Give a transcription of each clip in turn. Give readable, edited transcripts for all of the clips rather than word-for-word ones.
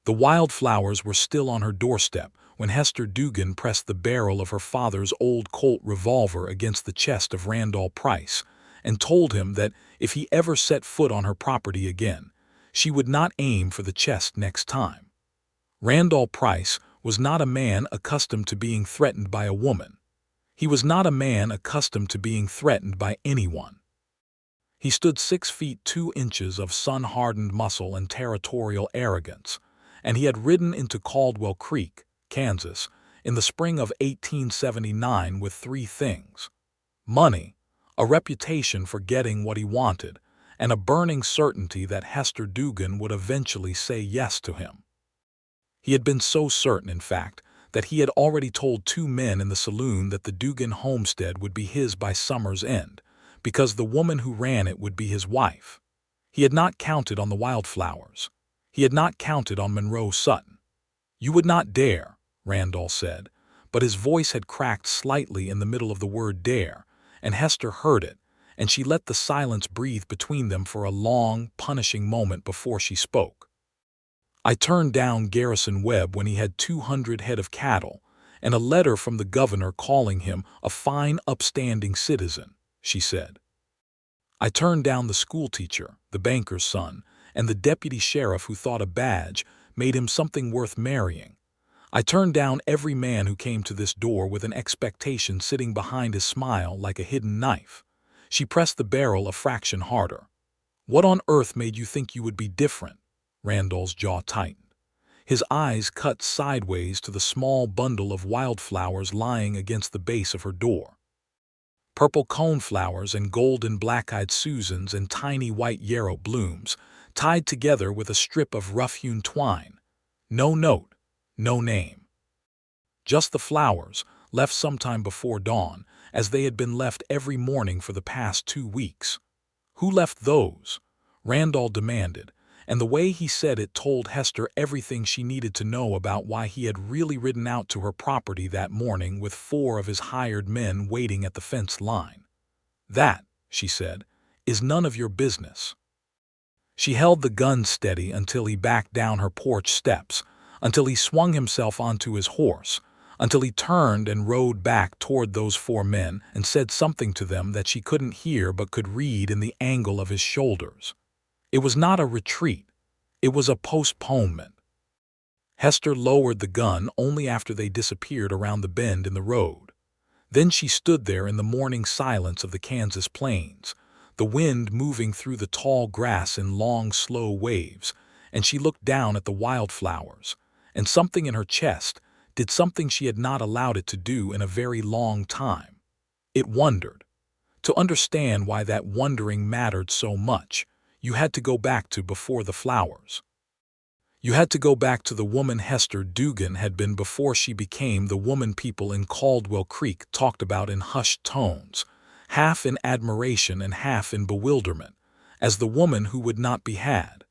The Wildflowers were still on her doorstep when Hester Dugan pressed the barrel of her father's old Colt revolver against the chest of Randall Price and told him that if he ever set foot on her property again, she would not aim for the chest next time. Randall Price was not a man accustomed to being threatened by a woman. He was not a man accustomed to being threatened by anyone. He stood 6 feet 2 inches of sun-hardened muscle and territorial arrogance, and he had ridden into Caldwell Creek, Kansas, in the spring of 1879 with 3 things: money, a reputation for getting what he wanted, and a burning certainty that Hester Dugan would eventually say yes to him. He had been so certain, in fact, that he had already told 2 men in the saloon that the Dugan homestead would be his by summer's end, because the woman who ran it would be his wife. He had not counted on the Wildflowers. He had not counted on Monroe Sutton. "You would not dare," Randall said, but his voice had cracked slightly in the middle of the word dare, and Hester heard it, and she let the silence breathe between them for a long, punishing moment before she spoke. "I turned down Garrison Webb when he had 200 head of cattle, and a letter from the governor calling him a fine, upstanding citizen," she said. "I turned down the schoolteacher, the banker's son, and the deputy sheriff who thought a badge made him something worth marrying. I turned down every man who came to this door with an expectation sitting behind his smile like a hidden knife." She pressed the barrel a fraction harder. "What on earth made you think you would be different?" Randall's jaw tightened. His eyes cut sideways to the small bundle of wildflowers lying against the base of her door. Purple coneflowers and golden black-eyed Susans and tiny white yarrow blooms, tied together with a strip of rough-hewn twine. No note, no name. Just the flowers, left sometime before dawn, as they had been left every morning for the past 2 weeks. "Who left those?" Randall demanded, and the way he said it told Hester everything she needed to know about why he had really ridden out to her property that morning with 4 of his hired men waiting at the fence line. "That," she said, "is none of your business." She held the gun steady until he backed down her porch steps, until he swung himself onto his horse, until he turned and rode back toward those 4 men and said something to them that she couldn't hear but could read in the angle of his shoulders. It was not a retreat. It was a postponement. Hester lowered the gun only after they disappeared around the bend in the road. Then she stood there in the morning silence of the Kansas plains, the wind moving through the tall grass in long, slow waves, and she looked down at the wildflowers, and something in her chest did something she had not allowed it to do in a very long time. It wondered. To understand why that wondering mattered so much, you had to go back to before the flowers. You had to go back to the woman Hester Dugan had been before she became the woman people in Caldwell Creek talked about in hushed tones, half in admiration and half in bewilderment, as the woman who would not be had.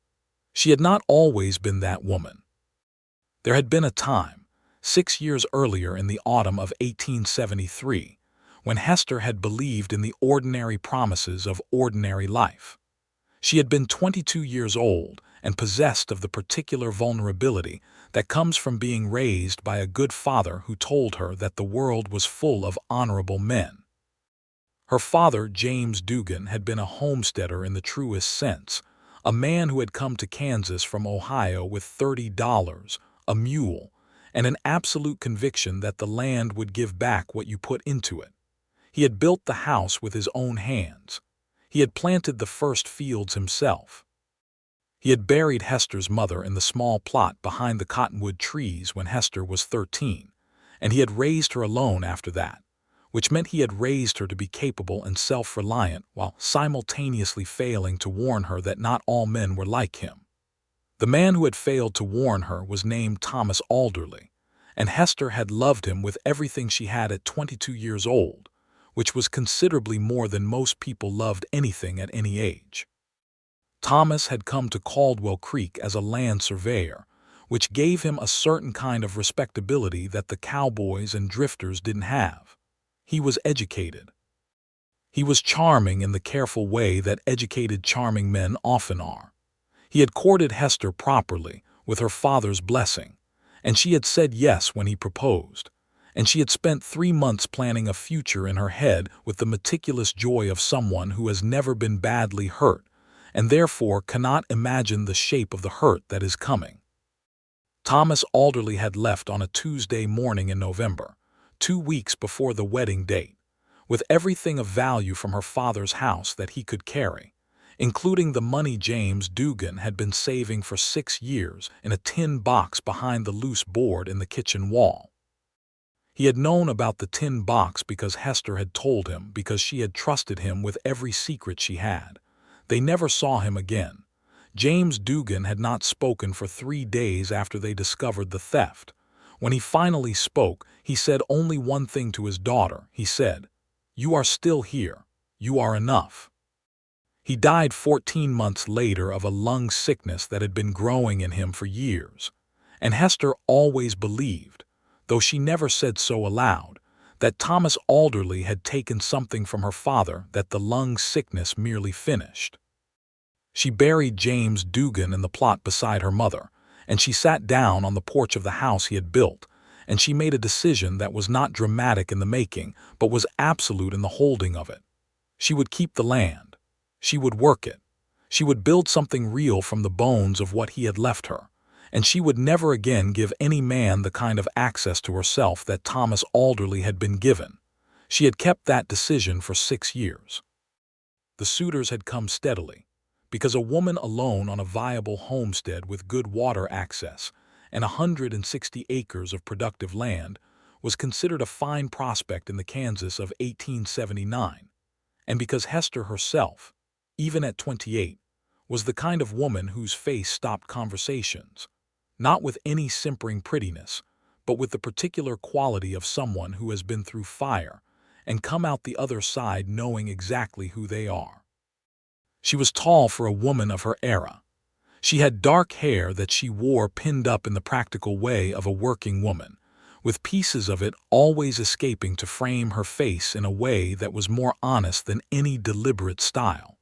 She had not always been that woman. There had been a time, 6 years earlier in the autumn of 1873, when Hester had believed in the ordinary promises of ordinary life. She had been 22 years old and possessed of the particular vulnerability that comes from being raised by a good father who told her that the world was full of honorable men. Her father, James Dugan, had been a homesteader in the truest sense, a man who had come to Kansas from Ohio with $30, a mule, and an absolute conviction that the land would give back what you put into it. He had built the house with his own hands. He had planted the first fields himself. He had buried Hester's mother in the small plot behind the cottonwood trees when Hester was 13, and he had raised her alone after that, which meant he had raised her to be capable and self-reliant while simultaneously failing to warn her that not all men were like him. The man who had failed to warn her was named Thomas Alderley, and Hester had loved him with everything she had at 22 years old, which was considerably more than most people loved anything at any age. Thomas had come to Caldwell Creek as a land surveyor, which gave him a certain kind of respectability that the cowboys and drifters didn't have. He was educated. He was charming in the careful way that educated, charming men often are. He had courted Hester properly, with her father's blessing, and she had said yes when he proposed, and she had spent 3 months planning a future in her head with the meticulous joy of someone who has never been badly hurt, and therefore cannot imagine the shape of the hurt that is coming. Thomas Alderley had left on a Tuesday morning in November, 2 weeks before the wedding date, with everything of value from her father's house that he could carry, including the money James Dugan had been saving for 6 years in a tin box behind the loose board in the kitchen wall. He had known about the tin box because Hester had told him, because she had trusted him with every secret she had. They never saw him again. James Dugan had not spoken for 3 days after they discovered the theft. When he finally spoke, he said only one thing to his daughter. He said, "You are still here. You are enough." He died 14 months later of a lung sickness that had been growing in him for years. And Hester always believed, though she never said so aloud, that Thomas Alderley had taken something from her father that the lung sickness merely finished. She buried James Dugan in the plot beside her mother, and she sat down on the porch of the house he had built, and she made a decision that was not dramatic in the making, but was absolute in the holding of it. She would keep the land. She would work it. She would build something real from the bones of what he had left her, and she would never again give any man the kind of access to herself that Thomas Alderley had been given. She had kept that decision for 6 years. The suitors had come steadily, because a woman alone on a viable homestead with good water access and 160 acres of productive land was considered a fine prospect in the Kansas of 1879, and because Hester herself, even at 28, was the kind of woman whose face stopped conversations, not with any simpering prettiness, but with the particular quality of someone who has been through fire and come out the other side knowing exactly who they are. She was tall for a woman of her era. She had dark hair that she wore pinned up in the practical way of a working woman, with pieces of it always escaping to frame her face in a way that was more honest than any deliberate style.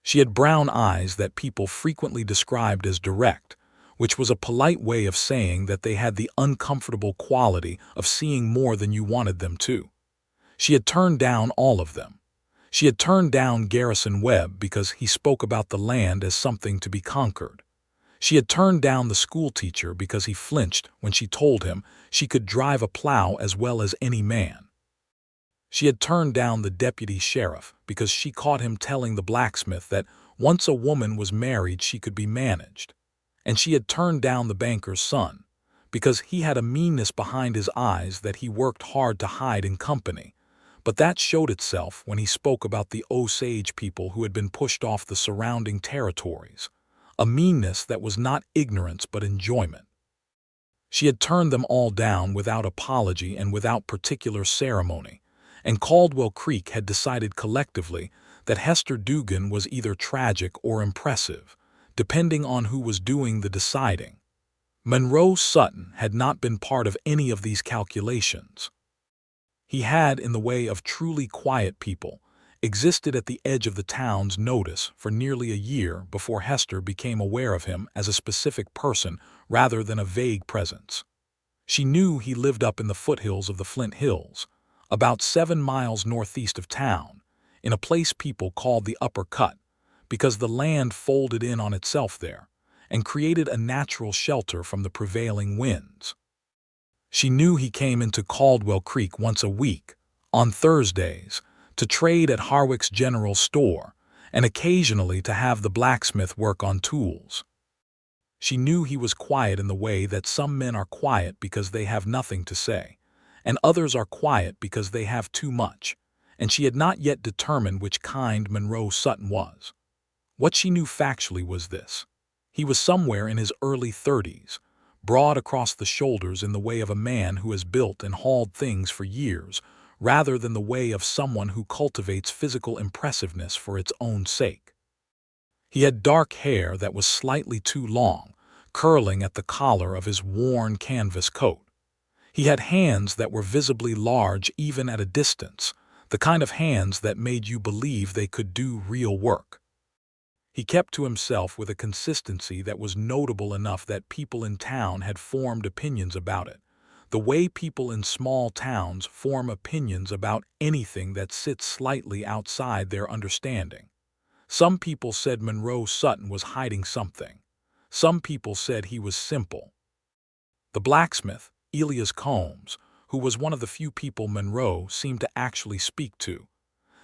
She had brown eyes that people frequently described as direct, which was a polite way of saying that they had the uncomfortable quality of seeing more than you wanted them to. She had turned down all of them. She had turned down Garrison Webb because he spoke about the land as something to be conquered. She had turned down the schoolteacher because he flinched when she told him she could drive a plow as well as any man. She had turned down the deputy sheriff because she caught him telling the blacksmith that once a woman was married she could be managed. And she had turned down the banker's son because he had a meanness behind his eyes that he worked hard to hide in company, but that showed itself when he spoke about the Osage people who had been pushed off the surrounding territories, a meanness that was not ignorance but enjoyment. She had turned them all down without apology and without particular ceremony, and Caldwell Creek had decided collectively that Hester Dugan was either tragic or impressive, depending on who was doing the deciding. Monroe Sutton had not been part of any of these calculations. He had, in the way of truly quiet people, existed at the edge of the town's notice for nearly a year before Hester became aware of him as a specific person rather than a vague presence. She knew he lived up in the foothills of the Flint Hills, about 7 miles northeast of town, in a place people called the Upper Cut, because the land folded in on itself there and created a natural shelter from the prevailing winds. She knew he came into Caldwell Creek once a week, on Thursdays, to trade at Harwick's General Store and occasionally to have the blacksmith work on tools. She knew he was quiet in the way that some men are quiet because they have nothing to say, and others are quiet because they have too much, and she had not yet determined which kind Monroe Sutton was. What she knew factually was this: he was somewhere in his early 30s, broad across the shoulders in the way of a man who has built and hauled things for years, rather than the way of someone who cultivates physical impressiveness for its own sake. He had dark hair that was slightly too long, curling at the collar of his worn canvas coat. He had hands that were visibly large even at a distance, the kind of hands that made you believe they could do real work. He kept to himself with a consistency that was notable enough that people in town had formed opinions about it, the way people in small towns form opinions about anything that sits slightly outside their understanding. Some people said Monroe Sutton was hiding something. Some people said he was simple. The blacksmith, Elias Combs, who was one of the few people Monroe seemed to actually speak to,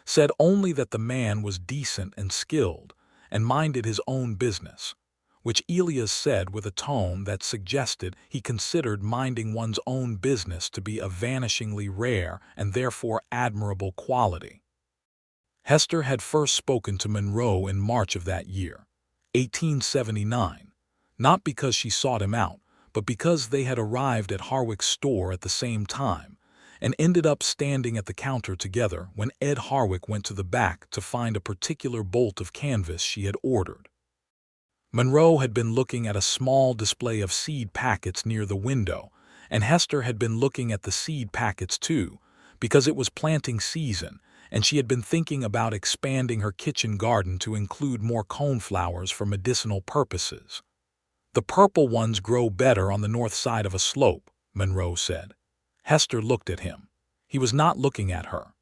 said only that the man was decent and skilled and minded his own business, which Elias said with a tone that suggested he considered minding one's own business to be a vanishingly rare and therefore admirable quality. Hester had first spoken to Monroe in March of that year, 1879, not because she sought him out, but because they had arrived at Harwick's store at the same time, and ended up standing at the counter together when Ed Harwick went to the back to find a particular bolt of canvas she had ordered. Monroe had been looking at a small display of seed packets near the window, and Hester had been looking at the seed packets too, because it was planting season, and she had been thinking about expanding her kitchen garden to include more coneflowers for medicinal purposes. "The purple ones grow better on the north side of a slope," Monroe said. Hester looked at him. He was not looking at her.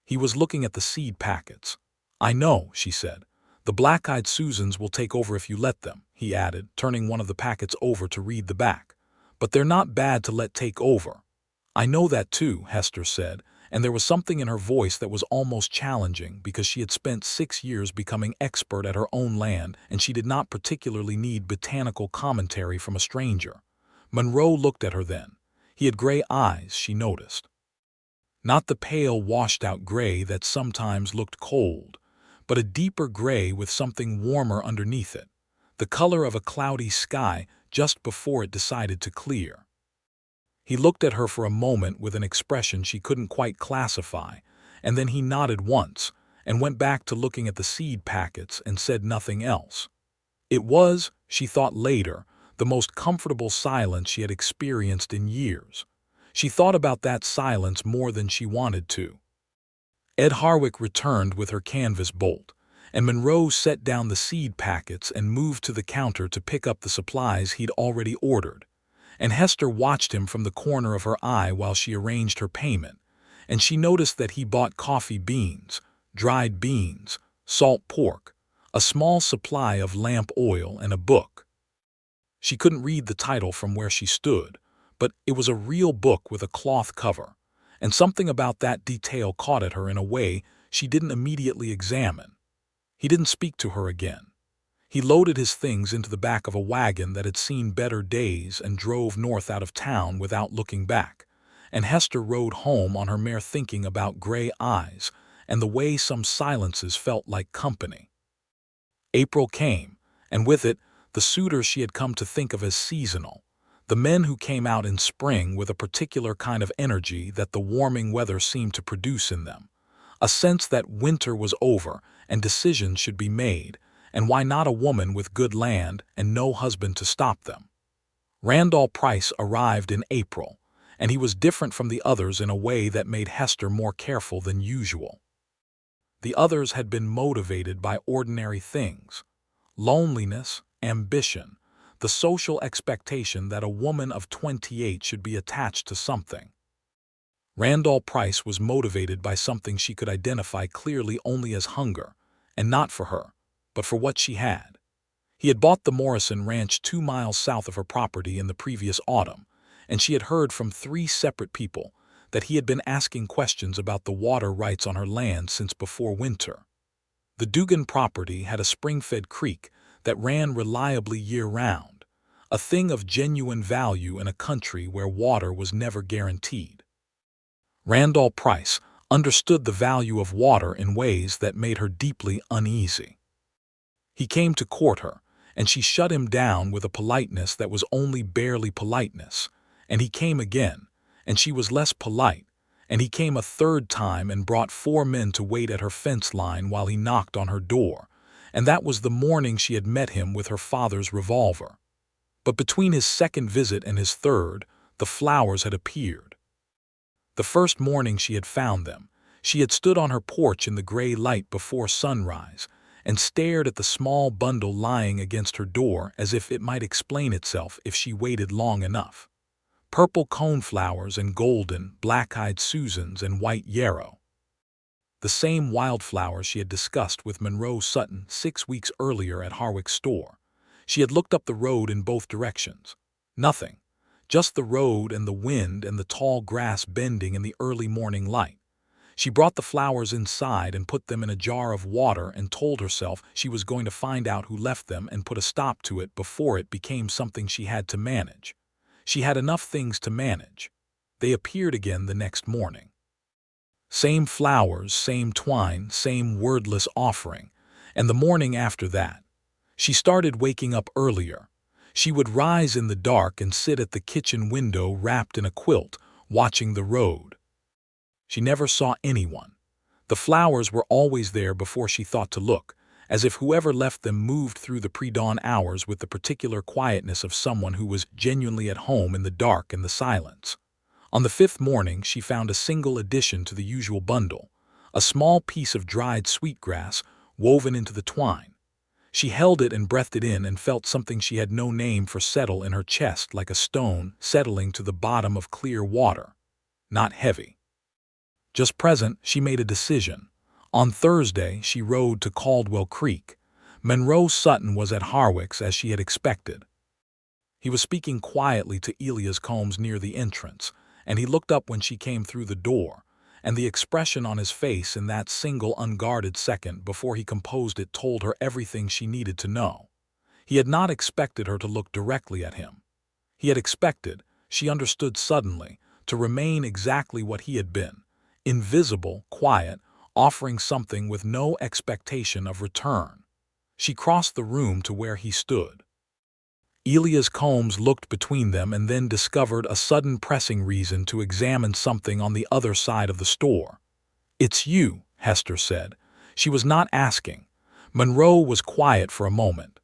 He was looking at the seed packets. "I know," she said. "The black-eyed Susans will take over if you let them," he added, turning one of the packets over to read the back. "But they're not bad to let take over." "I know that too," Hester said, and there was something in her voice that was almost challenging because she had spent 6 years becoming expert at her own land and she did not particularly need botanical commentary from a stranger. Monroe looked at her then. He had gray eyes, she noticed. Not the pale, washed-out gray that sometimes looked cold, but a deeper gray with something warmer underneath it, the color of a cloudy sky just before it decided to clear. He looked at her for a moment with an expression she couldn't quite classify, and then he nodded once and went back to looking at the seed packets and said nothing else. It was, she thought later, the most comfortable silence she had experienced in years. She thought about that silence more than she wanted to. Ed Harwick returned with her canvas bolt, and Monroe set down the seed packets and moved to the counter to pick up the supplies he'd already ordered. And Hester watched him from the corner of her eye while she arranged her payment, and she noticed that he bought coffee beans, dried beans, salt pork, a small supply of lamp oil, and a book. She couldn't read the title from where she stood, but it was a real book with a cloth cover, and something about that detail caught at her in a way she didn't immediately examine. He didn't speak to her again. He loaded his things into the back of a wagon that had seen better days and drove north out of town without looking back, and Hester rode home on her mare thinking about gray eyes and the way some silences felt like company. April came, and with it, the suitors she had come to think of as seasonal, the men who came out in spring with a particular kind of energy that the warming weather seemed to produce in them, a sense that winter was over and decisions should be made, and why not a woman with good land and no husband to stop them? Randall Price arrived in April, and he was different from the others in a way that made Hester more careful than usual. The others had been motivated by ordinary things: loneliness, ambition, the social expectation that a woman of 28 should be attached to something. Randall Price was motivated by something she could identify clearly only as hunger, and not for her, but for what she had. He had bought the Morrison Ranch 2 miles south of her property in the previous autumn, and she had heard from 3 separate people that he had been asking questions about the water rights on her land since before winter. The Dugan property had a spring-fed creek that ran reliably year-round, a thing of genuine value in a country where water was never guaranteed. Randall Price understood the value of water in ways that made her deeply uneasy. He came to court her, and she shut him down with a politeness that was only barely politeness, and he came again, and she was less polite, and he came a third time and brought 4 men to wait at her fence line while he knocked on her door, and that was the morning she had met him with her father's revolver. But between his second visit and his third, the flowers had appeared. The first morning she had found them, she had stood on her porch in the gray light before sunrise, and stared at the small bundle lying against her door as if it might explain itself if she waited long enough. Purple coneflowers and golden, black-eyed Susans and white yarrow. The same wildflowers she had discussed with Monroe Sutton 6 weeks earlier at Harwick's store. She had looked up the road in both directions. Nothing. Just the road and the wind and the tall grass bending in the early morning light. She brought the flowers inside and put them in a jar of water and told herself she was going to find out who left them and put a stop to it before it became something she had to manage. She had enough things to manage. They appeared again the next morning. Same flowers, same twine, same wordless offering. And the morning after that, she started waking up earlier. She would rise in the dark and sit at the kitchen window wrapped in a quilt, watching the road. She never saw anyone. The flowers were always there before she thought to look, as if whoever left them moved through the pre-dawn hours with the particular quietness of someone who was genuinely at home in the dark and the silence. On the 5th morning, she found a single addition to the usual bundle, a small piece of dried sweetgrass woven into the twine. She held it and breathed it in and felt something she had no name for settle in her chest like a stone settling to the bottom of clear water. Not heavy. Just present, she made a decision. On Thursday, she rode to Caldwell Creek. Monroe Sutton was at Harwick's as she had expected. He was speaking quietly to Elias Combs near the entrance, and he looked up when she came through the door, and the expression on his face in that single unguarded second before he composed it told her everything she needed to know. He had not expected her to look directly at him. He had expected, she understood suddenly, to remain exactly what he had been, invisible, quiet, offering something with no expectation of return. She crossed the room to where he stood. Elias Combs looked between them and then discovered a sudden pressing reason to examine something on the other side of the store. "It's you," Hester said. She was not asking. Monroe was quiet for a moment.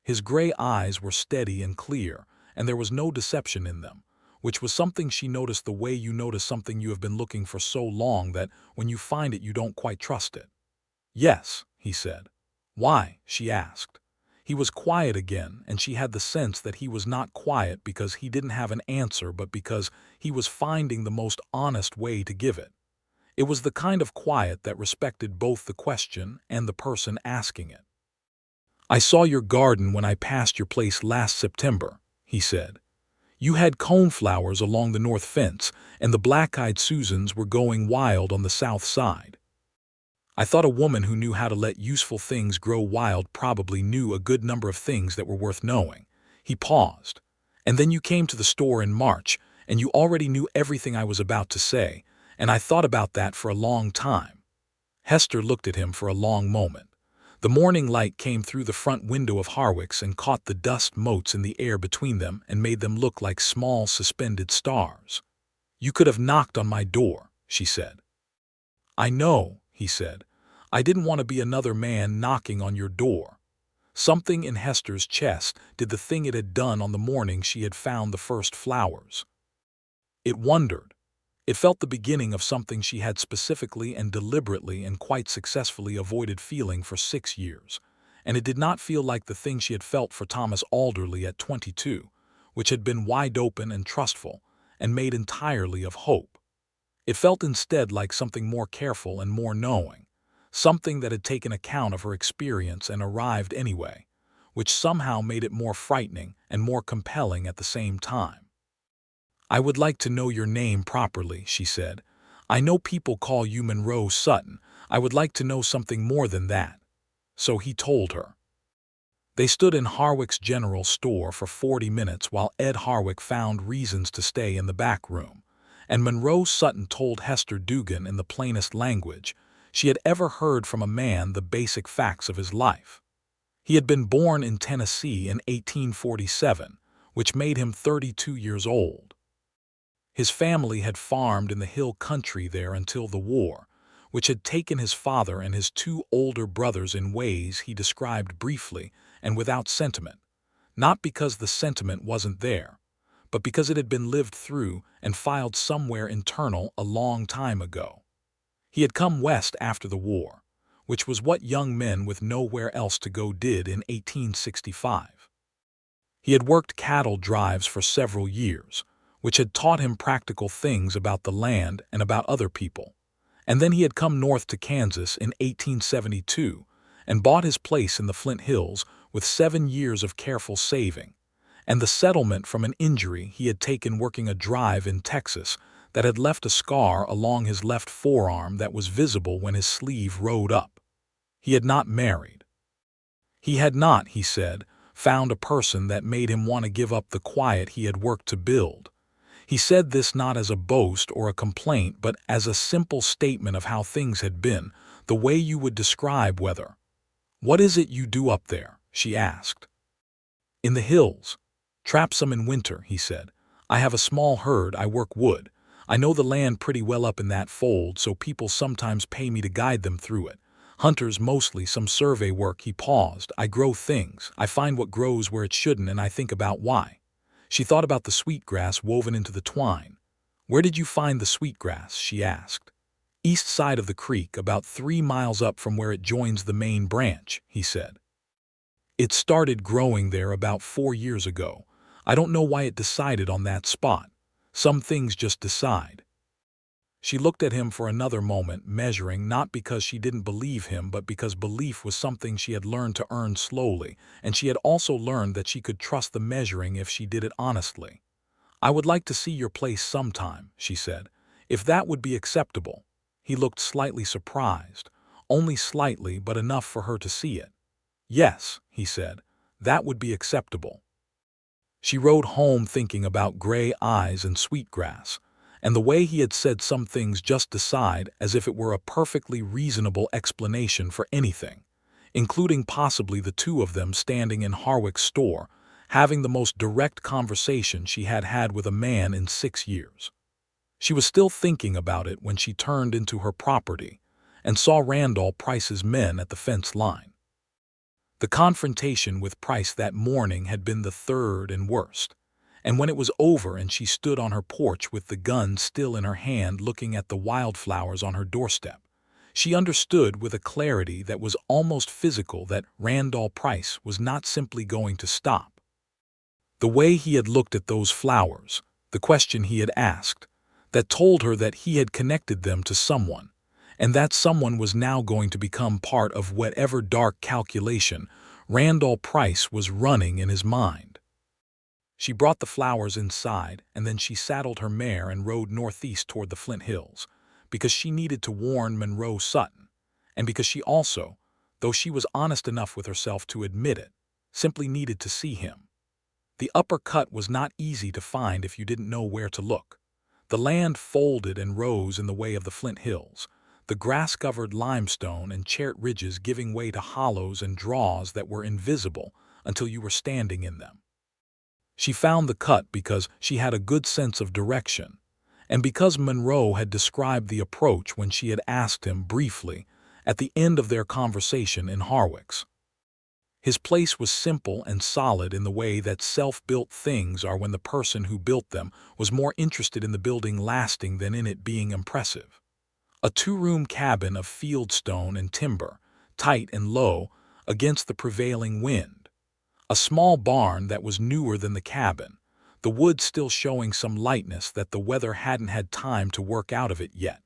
His gray eyes were steady and clear, and there was no deception in them, which was something she noticed the way you notice something you have been looking for so long that when you find it you don't quite trust it. "Yes," he said. "Why?" she asked. He was quiet again, and she had the sense that he was not quiet because he didn't have an answer but because he was finding the most honest way to give it. It was the kind of quiet that respected both the question and the person asking it. "I saw your garden when I passed your place last September," he said. "You had coneflowers along the north fence, and the black-eyed Susans were going wild on the south side. I thought a woman who knew how to let useful things grow wild probably knew a good number of things that were worth knowing." He paused. "And then you came to the store in March, and you already knew everything I was about to say, and I thought about that for a long time." Hester looked at him for a long moment. The morning light came through the front window of Harwick's and caught the dust motes in the air between them and made them look like small suspended stars. "You could have knocked on my door," she said. "I know," he said. "I didn't want to be another man knocking on your door." Something in Hester's chest did the thing it had done on the morning she had found the first flowers. It wondered. It felt the beginning of something she had specifically and deliberately and quite successfully avoided feeling for 6 years, and it did not feel like the thing she had felt for Thomas Alderley at 22, which had been wide open and trustful, and made entirely of hope. It felt instead like something more careful and more knowing, something that had taken account of her experience and arrived anyway, which somehow made it more frightening and more compelling at the same time. "I would like to know your name properly," she said. "I know people call you Monroe Sutton. I would like to know something more than that." So he told her. They stood in Harwick's general store for 40 minutes while Ed Harwick found reasons to stay in the back room, and Monroe Sutton told Hester Dugan in the plainest language she had ever heard from a man the basic facts of his life. He had been born in Tennessee in 1847, which made him 32 years old. His family had farmed in the hill country there until the war, which had taken his father and his 2 older brothers in ways he described briefly and without sentiment, not because the sentiment wasn't there, but because it had been lived through and filed somewhere internal a long time ago. He had come west after the war, which was what young men with nowhere else to go did in 1865. He had worked cattle drives for several years, which had taught him practical things about the land and about other people. And then he had come north to Kansas in 1872 and bought his place in the Flint Hills with 7 years of careful saving, and the settlement from an injury he had taken working a drive in Texas that had left a scar along his left forearm that was visible when his sleeve rode up. He had not married. He had not, he said, found a person that made him want to give up the quiet he had worked to build. He said this not as a boast or a complaint, but as a simple statement of how things had been, the way you would describe weather. "What is it you do up there?" she asked. "In the hills. Trap some in winter," he said. "I have a small herd, I work wood. I know the land pretty well up in that fold, so people sometimes pay me to guide them through it. Hunters mostly, some survey work." He paused. "I grow things. I find what grows where it shouldn't, and I think about why." She thought about the sweetgrass woven into the twine. "Where did you find the sweetgrass?" she asked. "East side of the creek, about 3 miles up from where it joins the main branch," he said. "It started growing there about 4 years ago. I don't know why it decided on that spot. Some things just decide." She looked at him for another moment, measuring, not because she didn't believe him, but because belief was something she had learned to earn slowly, and she had also learned that she could trust the measuring if she did it honestly. "I would like to see your place sometime," she said, "if that would be acceptable." He looked slightly surprised, only slightly, but enough for her to see it. "Yes," he said, "that would be acceptable." She rode home thinking about gray eyes and sweetgrass, and the way he had said some things just decide, as if it were a perfectly reasonable explanation for anything, including possibly the two of them standing in Harwick's store, having the most direct conversation she had had with a man in 6 years. She was still thinking about it when she turned into her property and saw Randall Price's men at the fence line. The confrontation with Price that morning had been the third and worst, and when it was over and she stood on her porch with the gun still in her hand looking at the wildflowers on her doorstep, she understood with a clarity that was almost physical that Randall Price was not simply going to stop. The way he had looked at those flowers, the question he had asked, that told her that he had connected them to someone, and that someone was now going to become part of whatever dark calculation Randall Price was running in his mind. She brought the flowers inside, and then she saddled her mare and rode northeast toward the Flint Hills, because she needed to warn Monroe Sutton, and because she also, though she was honest enough with herself to admit it, simply needed to see him. The upper cut was not easy to find if you didn't know where to look. The land folded and rose in the way of the Flint Hills, the grass-covered limestone and chert ridges giving way to hollows and draws that were invisible until you were standing in them. She found the cut because she had a good sense of direction, and because Monroe had described the approach when she had asked him briefly at the end of their conversation in Harwick's. His place was simple and solid in the way that self-built things are when the person who built them was more interested in the building lasting than in it being impressive. A 2-room cabin of fieldstone and timber, tight and low against the prevailing wind. A small barn that was newer than the cabin, the wood still showing some lightness that the weather hadn't had time to work out of it yet.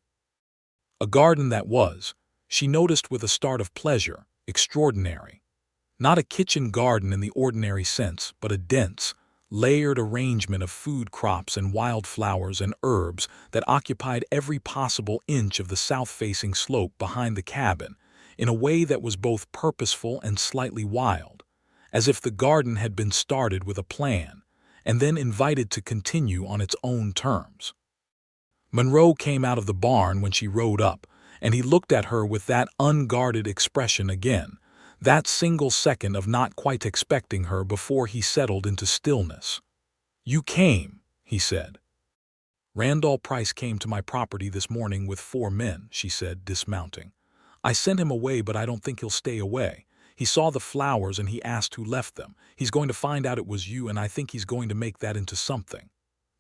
A garden that was, she noticed with a start of pleasure, extraordinary. Not a kitchen garden in the ordinary sense, but a dense, layered arrangement of food crops and wildflowers and herbs that occupied every possible inch of the south-facing slope behind the cabin in a way that was both purposeful and slightly wild, as if the garden had been started with a plan and then invited to continue on its own terms. Monroe came out of the barn when she rode up, and he looked at her with that unguarded expression again, that single second of not quite expecting her before he settled into stillness. "You came," he said. "Randall Price came to my property this morning with 4 men, she said, dismounting. "I sent him away, but I don't think he'll stay away. He saw the flowers and he asked who left them. He's going to find out it was you, and I think he's going to make that into something."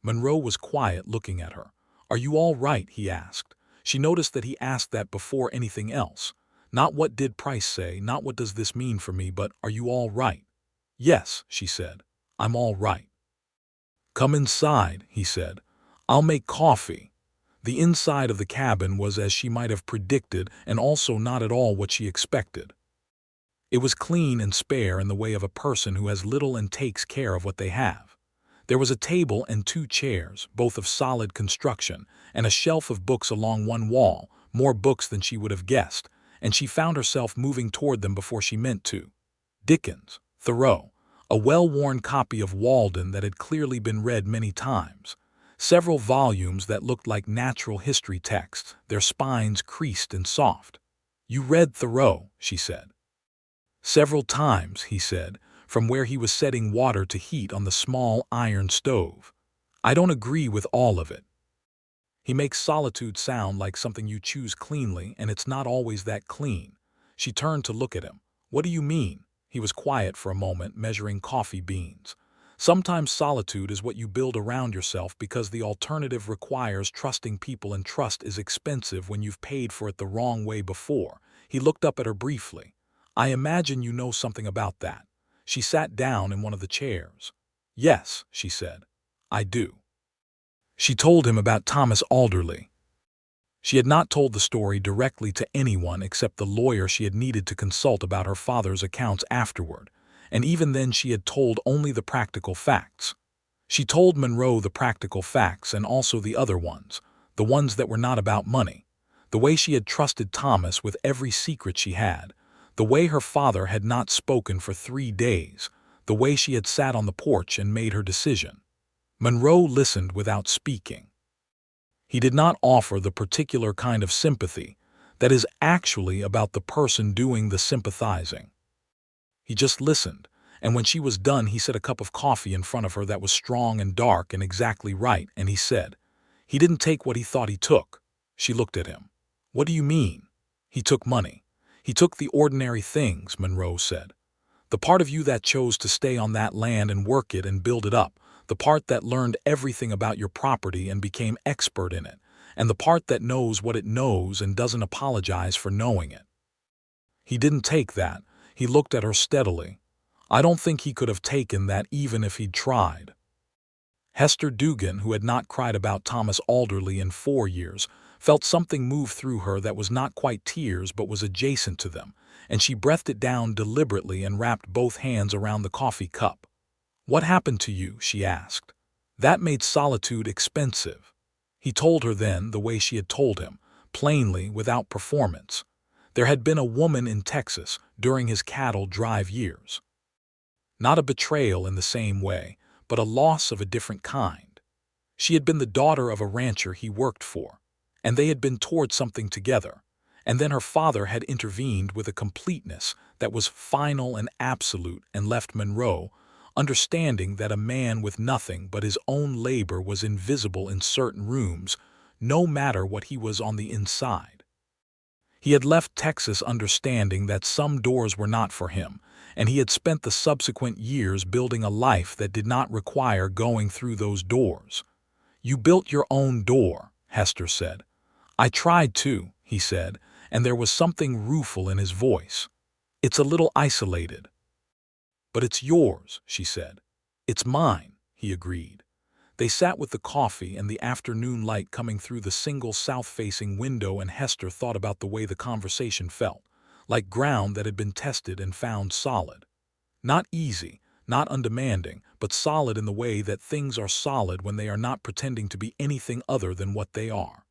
Monroe was quiet, looking at her. "Are you all right?" he asked. She noticed that he asked that before anything else, Not what did Price say, not what does this mean for me, but are you all right? Yes, she said. I'm all right. Come inside, he said. I'll make coffee. The inside of the cabin was as she might have predicted and also not at all what she expected. It was clean and spare in the way of a person who has little and takes care of what they have. There was a table and 2 chairs, both of solid construction, and a shelf of books along one wall, more books than she would have guessed, and she found herself moving toward them before she meant to. Dickens, Thoreau, a well-worn copy of Walden that had clearly been read many times, several volumes that looked like natural history texts, their spines creased and soft. You read Thoreau, she said. Several times, he said, from where he was setting water to heat on the small iron stove. I don't agree with all of it. He makes solitude sound like something you choose cleanly, and it's not always that clean. She turned to look at him. What do you mean? He was quiet for a moment, measuring coffee beans. Sometimes solitude is what you build around yourself because the alternative requires trusting people, and trust is expensive when you've paid for it the wrong way before. He looked up at her briefly. I imagine you know something about that. She sat down in one of the chairs. Yes, she said. I do. She told him about Thomas Alderley. She had not told the story directly to anyone except the lawyer she had needed to consult about her father's accounts afterward, and even then she had told only the practical facts. She told Monroe the practical facts and also the other ones, the ones that were not about money, the way she had trusted Thomas with every secret she had, the way her father had not spoken for 3 days, the way she had sat on the porch and made her decision. Monroe listened without speaking. He did not offer the particular kind of sympathy that is actually about the person doing the sympathizing. He just listened, and when she was done he set a cup of coffee in front of her that was strong and dark and exactly right, and he said, he didn't take what he thought he took. She looked at him. What do you mean? He took money. He took the ordinary things, Monroe said. The part of you that chose to stay on that land and work it and build it up, the part that learned everything about your property and became expert in it, and the part that knows what it knows and doesn't apologize for knowing it. He didn't take that. He looked at her steadily. I don't think he could have taken that even if he'd tried. Hester Dugan, who had not cried about Thomas Alderley in 4 years, felt something move through her that was not quite tears but was adjacent to them, and she breathed it down deliberately and wrapped both hands around the coffee cup. What happened to you? She asked. That made solitude expensive. He told her then the way she had told him, plainly, without performance. There had been a woman in Texas during his cattle drive years. Not a betrayal in the same way, but a loss of a different kind. She had been the daughter of a rancher he worked for, and they had been toward something together, and then her father had intervened with a completeness that was final and absolute and left Monroe understanding that a man with nothing but his own labor was invisible in certain rooms, no matter what he was on the inside. He had left Texas understanding that some doors were not for him, and he had spent the subsequent years building a life that did not require going through those doors. You built your own door, Hester said. I tried to, he said, and there was something rueful in his voice. It's a little isolated. But it's yours, she said. It's mine, he agreed. They sat with the coffee and the afternoon light coming through the single south-facing window, and Hester thought about the way the conversation felt, like ground that had been tested and found solid. Not easy, not undemanding, but solid in the way that things are solid when they are not pretending to be anything other than what they are.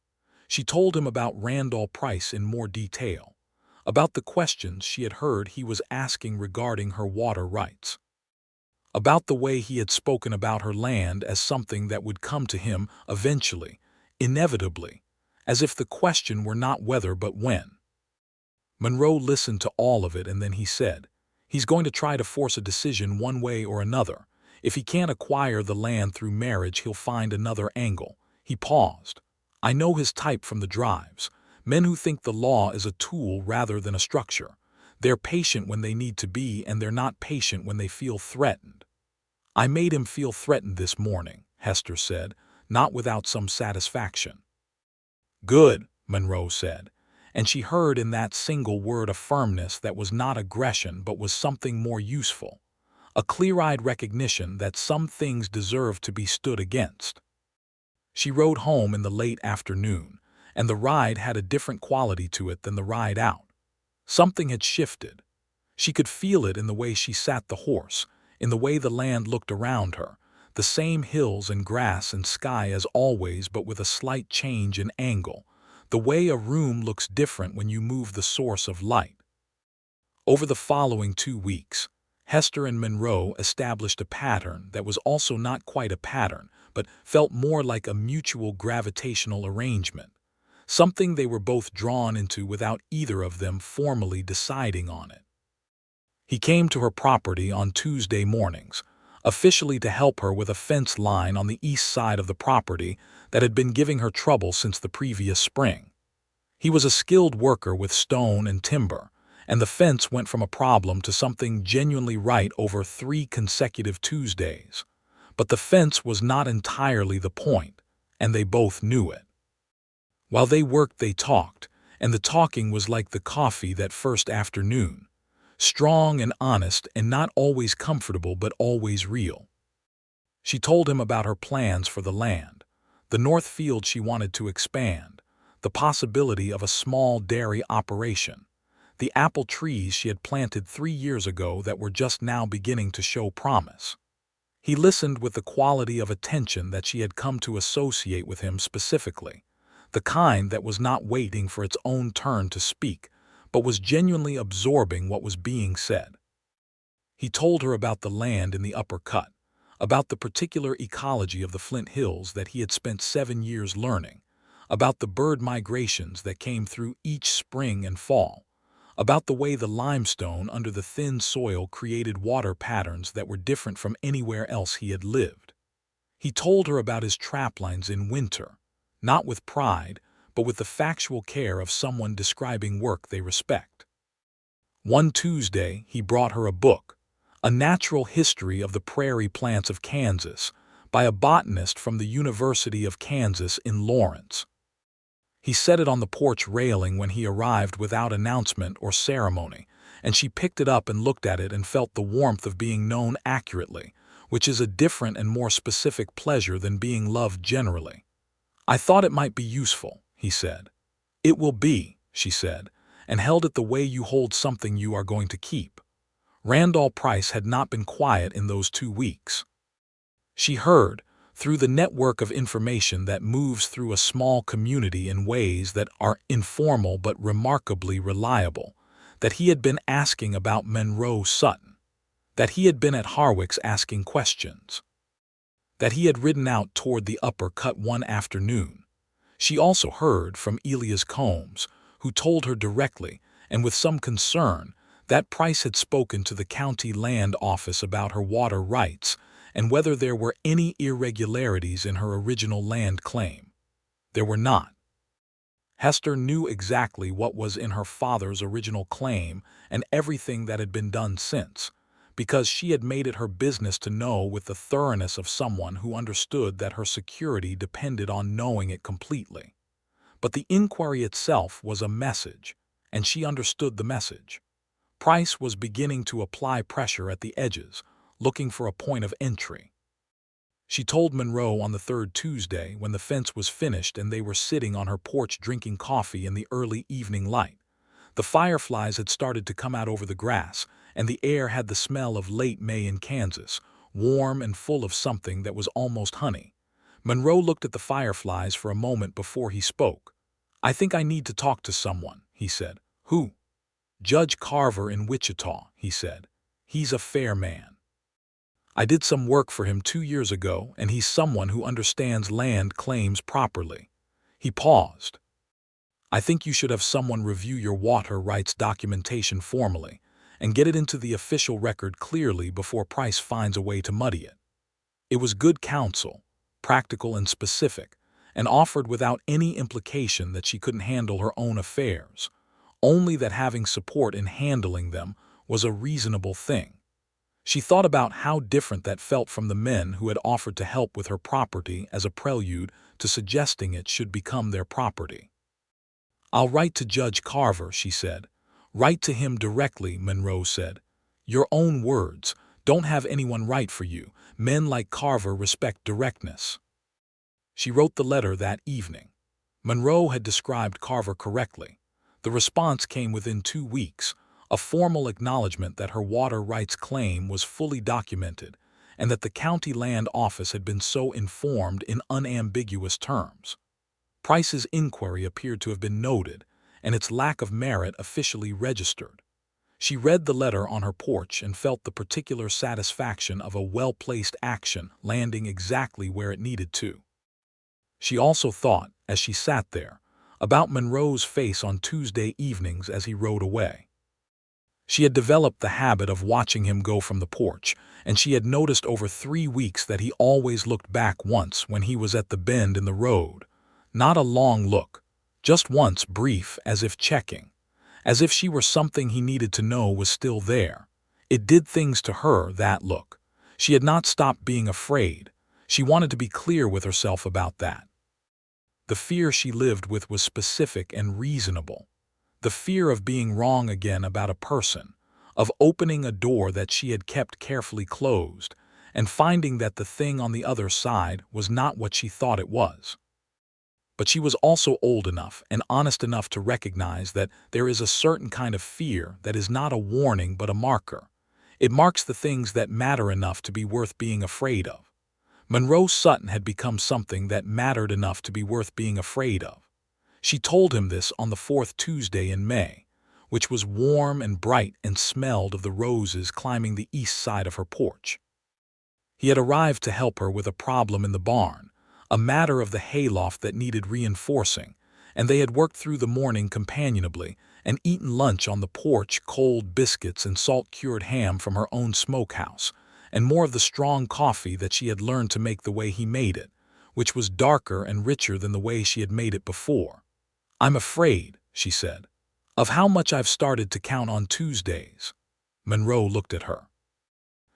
She told him about Randall Price in more detail, about the questions she had heard he was asking regarding her water rights, about the way he had spoken about her land as something that would come to him eventually, inevitably, as if the question were not whether but when. Monroe listened to all of it, and then he said, he's going to try to force a decision one way or another. If he can't acquire the land through marriage, he'll find another angle. He paused. I know his type from the drives. Men who think the law is a tool rather than a structure. They're patient when they need to be, and they're not patient when they feel threatened. I made him feel threatened this morning, Hester said, not without some satisfaction. Good, Monroe said, and she heard in that single word a firmness that was not aggression but was something more useful, a clear-eyed recognition that some things deserved to be stood against. She rode home in the late afternoon, and the ride had a different quality to it than the ride out. Something had shifted. She could feel it in the way she sat the horse, in the way the land looked around her, the same hills and grass and sky as always but with a slight change in angle, the way a room looks different when you move the source of light. Over the following 2 weeks, Hester and Monroe established a pattern that was also not quite a pattern, but felt more like a mutual gravitational arrangement, something they were both drawn into without either of them formally deciding on it. He came to her property on Tuesday mornings, officially to help her with a fence line on the east side of the property that had been giving her trouble since the previous spring. He was a skilled worker with stone and timber, and the fence went from a problem to something genuinely right over 3 consecutive Tuesdays. But the fence was not entirely the point, and they both knew it. While they worked, they talked, and the talking was like the coffee that first afternoon, strong and honest and not always comfortable but always real. She told him about her plans for the land, the north field she wanted to expand, the possibility of a small dairy operation, the apple trees she had planted 3 years ago that were just now beginning to show promise. He listened with the quality of attention that she had come to associate with him specifically, the kind that was not waiting for its own turn to speak, but was genuinely absorbing what was being said. He told her about the land in the upper cut, about the particular ecology of the Flint Hills that he had spent 7 years learning, about the bird migrations that came through each spring and fall, about the way the limestone under the thin soil created water patterns that were different from anywhere else he had lived. He told her about his traplines in winter, not with pride, but with the factual care of someone describing work they respect. One Tuesday, he brought her a book, A Natural History of the Prairie Plants of Kansas, by a botanist from the University of Kansas in Lawrence. He set it on the porch railing when he arrived without announcement or ceremony, and she picked it up and looked at it and felt the warmth of being known accurately, which is a different and more specific pleasure than being loved generally. "I thought it might be useful," he said. "It will be," she said, and held it the way you hold something you are going to keep. Randall Price had not been quiet in those 2 weeks. She heard, through the network of information that moves through a small community in ways that are informal but remarkably reliable, that he had been asking about Monroe Sutton, that he had been at Harwick's asking questions, that he had ridden out toward the upper cut one afternoon. She also heard from Elias Combs, who told her directly, and with some concern, that Price had spoken to the county land office about her water rights and whether there were any irregularities in her original land claim. There were not. Hester knew exactly what was in her father's original claim and everything that had been done since, because she had made it her business to know with the thoroughness of someone who understood that her security depended on knowing it completely. But the inquiry itself was a message, and she understood the message. Price was beginning to apply pressure at the edges, looking for a point of entry. She told Monroe on the 3rd Tuesday when the fence was finished and they were sitting on her porch drinking coffee in the early evening light. The fireflies had started to come out over the grass, and the air had the smell of late May in Kansas, warm and full of something that was almost honey. Monroe looked at the fireflies for a moment before he spoke. "I think I need to talk to someone," he said. "Who?" "Judge Carver in Wichita," he said. "He's a fair man. I did some work for him 2 years ago, and he's someone who understands land claims properly." He paused. "I think you should have someone review your water rights documentation formally and get it into the official record clearly before Price finds a way to muddy it." It was good counsel, practical and specific, and offered without any implication that she couldn't handle her own affairs, only that having support in handling them was a reasonable thing. She thought about how different that felt from the men who had offered to help with her property as a prelude to suggesting it should become their property. "I'll write to Judge Carver," she said. "Write to him directly," Monroe said. "Your own words. Don't have anyone write for you. Men like Carver respect directness." She wrote the letter that evening. Monroe had described Carver correctly. The response came within 2 weeks, a formal acknowledgement that her water rights claim was fully documented and that the county land office had been so informed in unambiguous terms. Price's inquiry appeared to have been noted, and its lack of merit officially registered. She read the letter on her porch and felt the particular satisfaction of a well-placed action landing exactly where it needed to. She also thought, as she sat there, about Monroe's face on Tuesday evenings as he rode away. She had developed the habit of watching him go from the porch, and she had noticed over 3 weeks that he always looked back once when he was at the bend in the road. Not a long look, just once, brief, as if checking, as if she were something he needed to know was still there. It did things to her, that look. She had not stopped being afraid. She wanted to be clear with herself about that. The fear she lived with was specific and reasonable. The fear of being wrong again about a person, of opening a door that she had kept carefully closed, and finding that the thing on the other side was not what she thought it was. But she was also old enough and honest enough to recognize that there is a certain kind of fear that is not a warning but a marker. It marks the things that matter enough to be worth being afraid of. Monroe Sutton had become something that mattered enough to be worth being afraid of. She told him this on the 4th Tuesday in May, which was warm and bright and smelled of the roses climbing the east side of her porch. He had arrived to help her with a problem in the barn, a matter of the hayloft that needed reinforcing, and they had worked through the morning companionably and eaten lunch on the porch, cold biscuits and salt-cured ham from her own smokehouse, and more of the strong coffee that she had learned to make the way he made it, which was darker and richer than the way she had made it before. "I'm afraid," she said, "of how much I've started to count on Tuesdays." Monroe looked at her.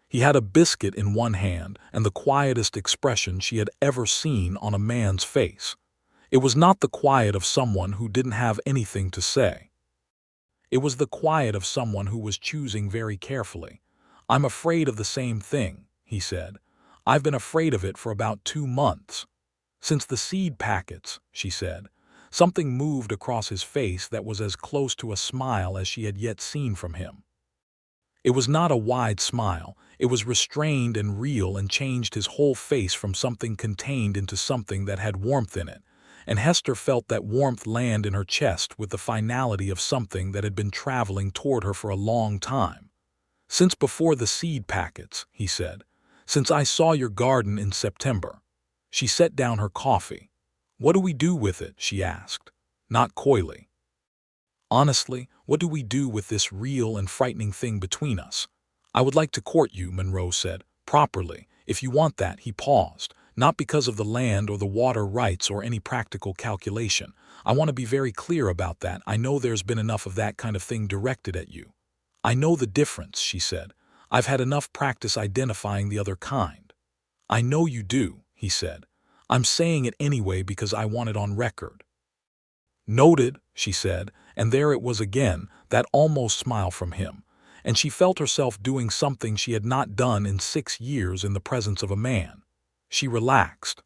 He had a biscuit in one hand and the quietest expression she had ever seen on a man's face. It was not the quiet of someone who didn't have anything to say. It was the quiet of someone who was choosing very carefully. "I'm afraid of the same thing," he said. "I've been afraid of it for about 2 months. Since the seed packets," she said. Something moved across his face that was as close to a smile as she had yet seen from him. It was not a wide smile. It was restrained and real and changed his whole face from something contained into something that had warmth in it, and Hester felt that warmth land in her chest with the finality of something that had been traveling toward her for a long time. "Since before the seed packets," he said. "Since I saw your garden in September." She set down her coffee. "What do we do with it?" she asked, not coyly. "Honestly, what do we do with this real and frightening thing between us?" "I would like to court you," Monroe said, "properly, if you want that." He paused, "not because of the land or the water rights or any practical calculation. I want to be very clear about that. I know there's been enough of that kind of thing directed at you." "I know the difference," she said. "I've had enough practice identifying the other kind." "I know you do," he said. "I'm saying it anyway because I want it on record." "Noted," she said, and there it was again, that almost smile from him, and she felt herself doing something she had not done in 6 years in the presence of a man. She relaxed.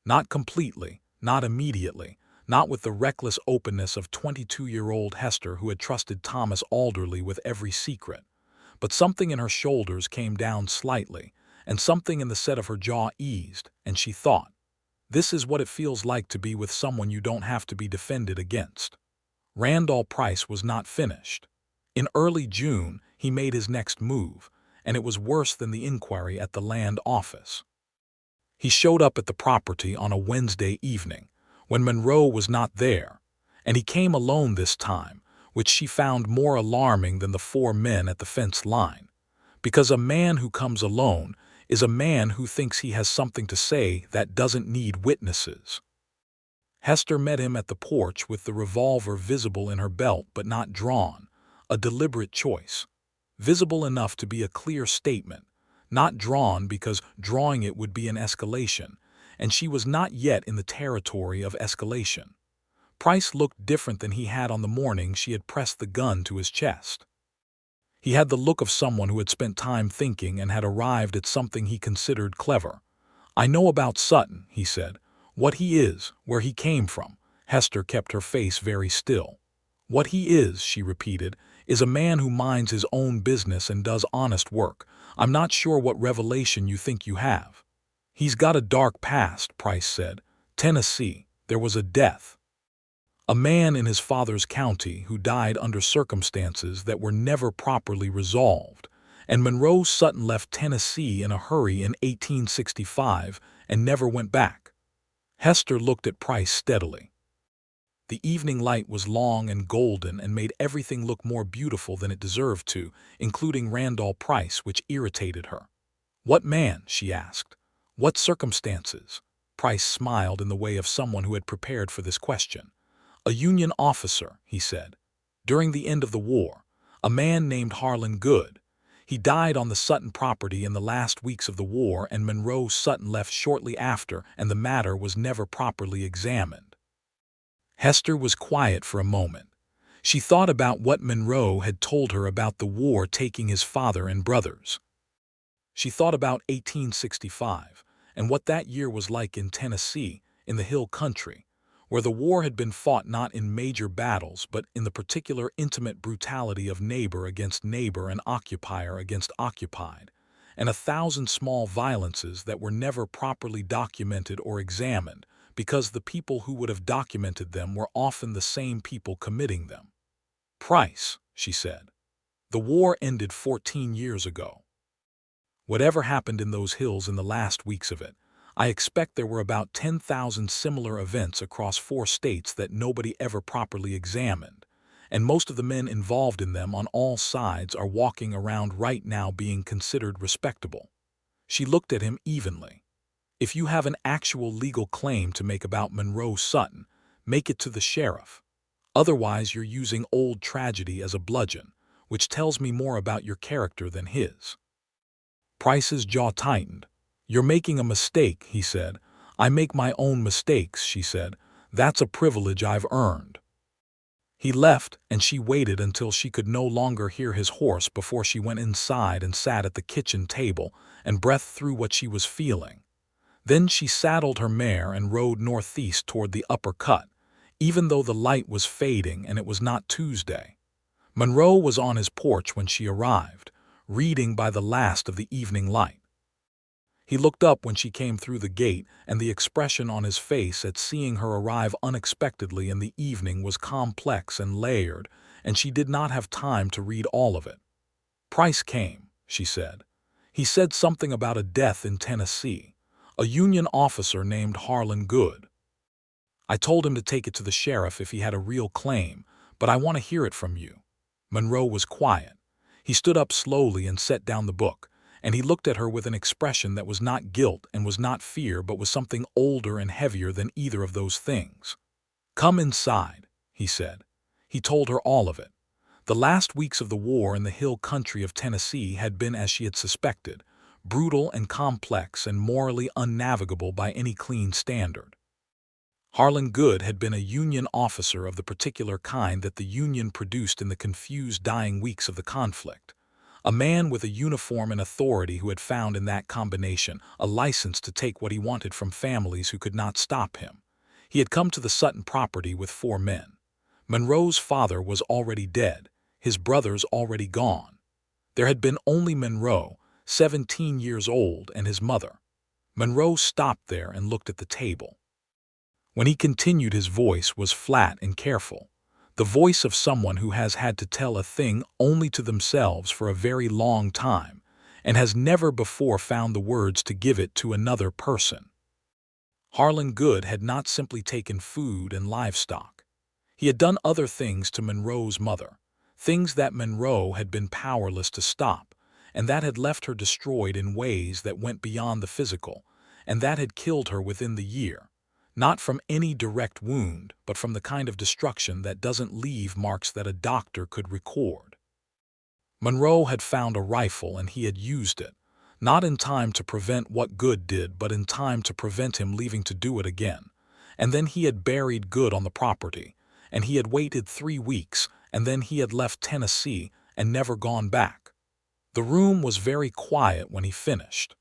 Not completely, not immediately, not with the reckless openness of 22-year-old Hester who had trusted Thomas Alderley with every secret, but something in her shoulders came down slightly, and something in the set of her jaw eased, and she thought, "This is what it feels like to be with someone you don't have to be defended against." Randall Price was not finished. In early June, he made his next move, and it was worse than the inquiry at the land office. He showed up at the property on a Wednesday evening, when Monroe was not there, and he came alone this time, which she found more alarming than the 4 men at the fence line, because a man who comes alone is a man who thinks he has something to say that doesn't need witnesses. Hester met him at the porch with the revolver visible in her belt but not drawn, a deliberate choice. Visible enough to be a clear statement, not drawn because drawing it would be an escalation, and she was not yet in the territory of escalation. Price looked different than he had on the morning she had pressed the gun to his chest. He had the look of someone who had spent time thinking and had arrived at something he considered clever. "I know about Sutton," he said. "What he is, where he came from." Hester kept her face very still. "What he is," she repeated, "is a man who minds his own business and does honest work. I'm not sure what revelation you think you have." "He's got a dark past," Price said. "Tennessee, there was a death. A man in his father's county who died under circumstances that were never properly resolved, and Monroe Sutton left Tennessee in a hurry in 1865 and never went back." Hester looked at Price steadily. The evening light was long and golden and made everything look more beautiful than it deserved to, including Randall Price, which irritated her. "What man?" she asked. "What circumstances?" Price smiled in the way of someone who had prepared for this question. "A Union officer," he said. "During the end of the war, a man named Harlan Good. He died on the Sutton property in the last weeks of the war, and Monroe Sutton left shortly after, and the matter was never properly examined." Hester was quiet for a moment. She thought about what Monroe had told her about the war taking his father and brothers. She thought about 1865 and what that year was like in Tennessee, in the hill country, where the war had been fought not in major battles but in the particular intimate brutality of neighbor against neighbor and occupier against occupied, and 1,000 small violences that were never properly documented or examined, because the people who would have documented them were often the same people committing them. "Price," she said, "the war ended 14 years ago. Whatever happened in those hills in the last weeks of it, I expect there were about 10,000 similar events across 4 states that nobody ever properly examined, and most of the men involved in them on all sides are walking around right now being considered respectable." She looked at him evenly. "If you have an actual legal claim to make about Monroe Sutton, make it to the sheriff. Otherwise you're using old tragedy as a bludgeon, which tells me more about your character than his." Price's jaw tightened. "You're making a mistake," he said. "I make my own mistakes," she said. "That's a privilege I've earned." He left, and she waited until she could no longer hear his horse before she went inside and sat at the kitchen table and breathed through what she was feeling. Then she saddled her mare and rode northeast toward the upper cut, even though the light was fading and it was not Tuesday. Monroe was on his porch when she arrived, reading by the last of the evening light. He looked up when she came through the gate, and the expression on his face at seeing her arrive unexpectedly in the evening was complex and layered, and she did not have time to read all of it. "Price came," she said. "He said something about a death in Tennessee, a Union officer named Harlan Good. I told him to take it to the sheriff if he had a real claim, but I want to hear it from you." Monroe was quiet. He stood up slowly and set down the book, and he looked at her with an expression that was not guilt and was not fear but was something older and heavier than either of those things. "Come inside," he said. He told her all of it. The last weeks of the war in the hill country of Tennessee had been as she had suspected, brutal and complex and morally unnavigable by any clean standard. Harlan Good had been a Union officer of the particular kind that the Union produced in the confused dying weeks of the conflict. A man with a uniform and authority who had found in that combination a license to take what he wanted from families who could not stop him. He had come to the Sutton property with 4 men. Monroe's father was already dead, his brothers already gone. There had been only Monroe, 17 years old, and his mother. Monroe stopped there and looked at the table. When he continued, his voice was flat and careful, the voice of someone who has had to tell a thing only to themselves for a very long time and has never before found the words to give it to another person. Harlan Good had not simply taken food and livestock. He had done other things to Monroe's mother, things that Monroe had been powerless to stop, and that had left her destroyed in ways that went beyond the physical, and that had killed her within the year. Not from any direct wound, but from the kind of destruction that doesn't leave marks that a doctor could record. Monroe had found a rifle and he had used it, not in time to prevent what Good did, but in time to prevent him leaving to do it again. and then he had buried good on the property, and he had waited 3 weeks, and then he had left Tennessee and never gone back. The room was very quiet when he finished.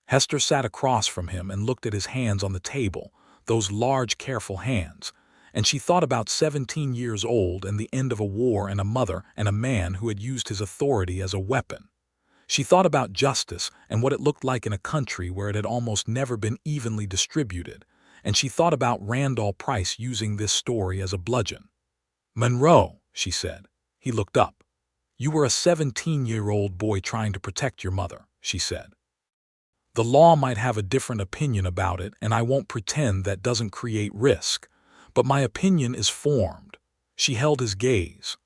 Hester sat across from him and looked at his hands on the table, those large, careful hands, and she thought about 17 years old and the end of a war and a mother and a man who had used his authority as a weapon. She thought about justice and what it looked like in a country where it had almost never been evenly distributed, and she thought about Randall Price using this story as a bludgeon. "Monroe," she said. He looked up. "You were a 17-year-old boy trying to protect your mother," she said. "The law might have a different opinion about it, and I won't pretend that doesn't create risk, but my opinion is formed." She held his gaze.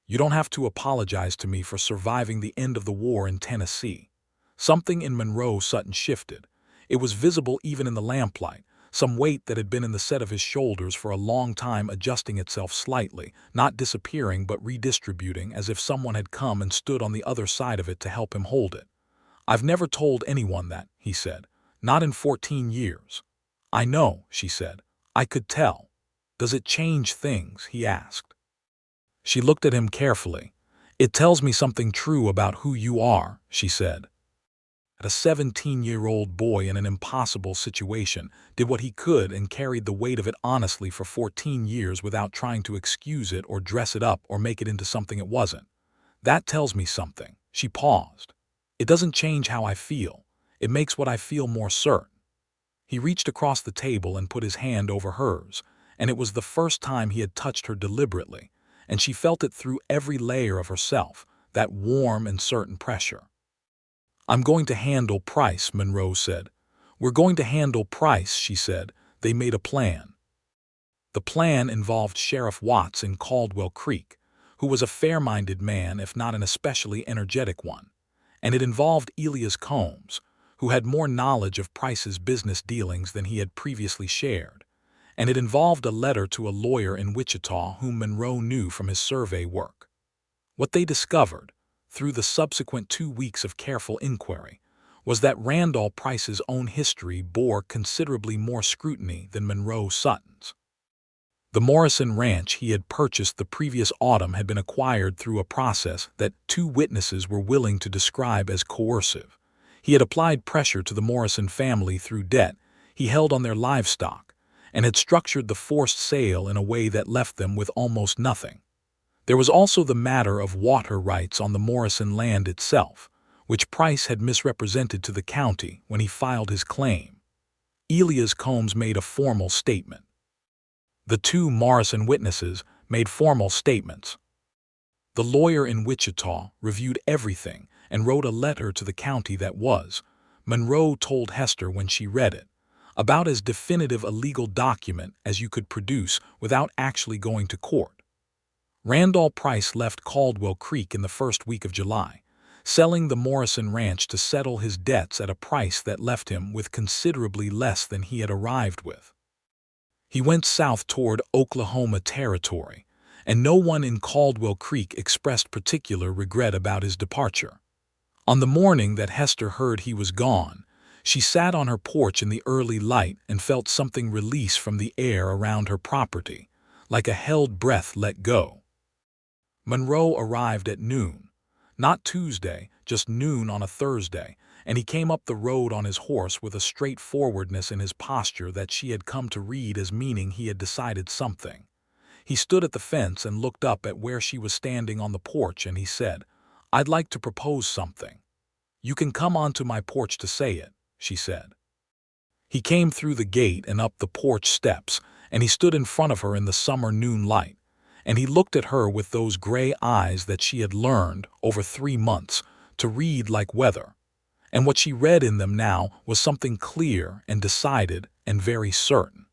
"You don't have to apologize to me for surviving the end of the war in Tennessee." Something in Monroe Sutton shifted. It was visible even in the lamplight, some weight that had been in the set of his shoulders for a long time adjusting itself slightly, not disappearing but redistributing as if someone had come and stood on the other side of it to help him hold it. "I've never told anyone that," he said. "Not in 14 years. "I know," she said. "I could tell." "Does it change things?" he asked. She looked at him carefully. "It tells me something true about who you are," she said. A 17-year-old boy in an impossible situation did what he could and carried the weight of it honestly for 14 years without trying to excuse it or dress it up or make it into something it wasn't. "That tells me something." She paused. "It doesn't change how I feel. It makes what I feel more certain." He reached across the table and put his hand over hers, and it was the first time he had touched her deliberately, and she felt it through every layer of herself, that warm and certain pressure. "I'm going to handle Price," Monroe said. "We're going to handle Price," she said. They made a plan. The plan involved Sheriff Watts in Caldwell Creek, who was a fair-minded man if not an especially energetic one, and it involved Elias Combs, who had more knowledge of Price's business dealings than he had previously shared, and it involved a letter to a lawyer in Wichita whom Monroe knew from his survey work. What they discovered, through the subsequent 2 weeks of careful inquiry, was that Randall Price's own history bore considerably more scrutiny than Monroe Sutton's. The Morrison ranch he had purchased the previous autumn had been acquired through a process that 2 witnesses were willing to describe as coercive. He had applied pressure to the Morrison family through debt he held on their livestock, and had structured the forced sale in a way that left them with almost nothing. There was also the matter of water rights on the Morrison land itself, which Price had misrepresented to the county when he filed his claim. Elias Combs made a formal statement. The 2 Morrison witnesses made formal statements. The lawyer in Wichita reviewed everything and wrote a letter to the county that was, Monroe told Hester when she read it, about as definitive a legal document as you could produce without actually going to court. Randall Price left Caldwell Creek in the first week of July, selling the Morrison ranch to settle his debts at a price that left him with considerably less than he had arrived with. He went south toward Oklahoma Territory, and no one in Caldwell Creek expressed particular regret about his departure. On the morning that Hester heard he was gone, she sat on her porch in the early light and felt something release from the air around her property, like a held breath let go. Monroe arrived at noon, not Tuesday, just noon on a Thursday, and he came up the road on his horse with a straightforwardness in his posture that she had come to read as meaning he had decided something. He stood at the fence and looked up at where she was standing on the porch, and he said, "I'd like to propose something." "You can come onto my porch to say it," she said. He came through the gate and up the porch steps, and he stood in front of her in the summer noon light, and he looked at her with those gray eyes that she had learned, over 3 months, to read like weather. And what she read in them now was something clear and decided and very certain.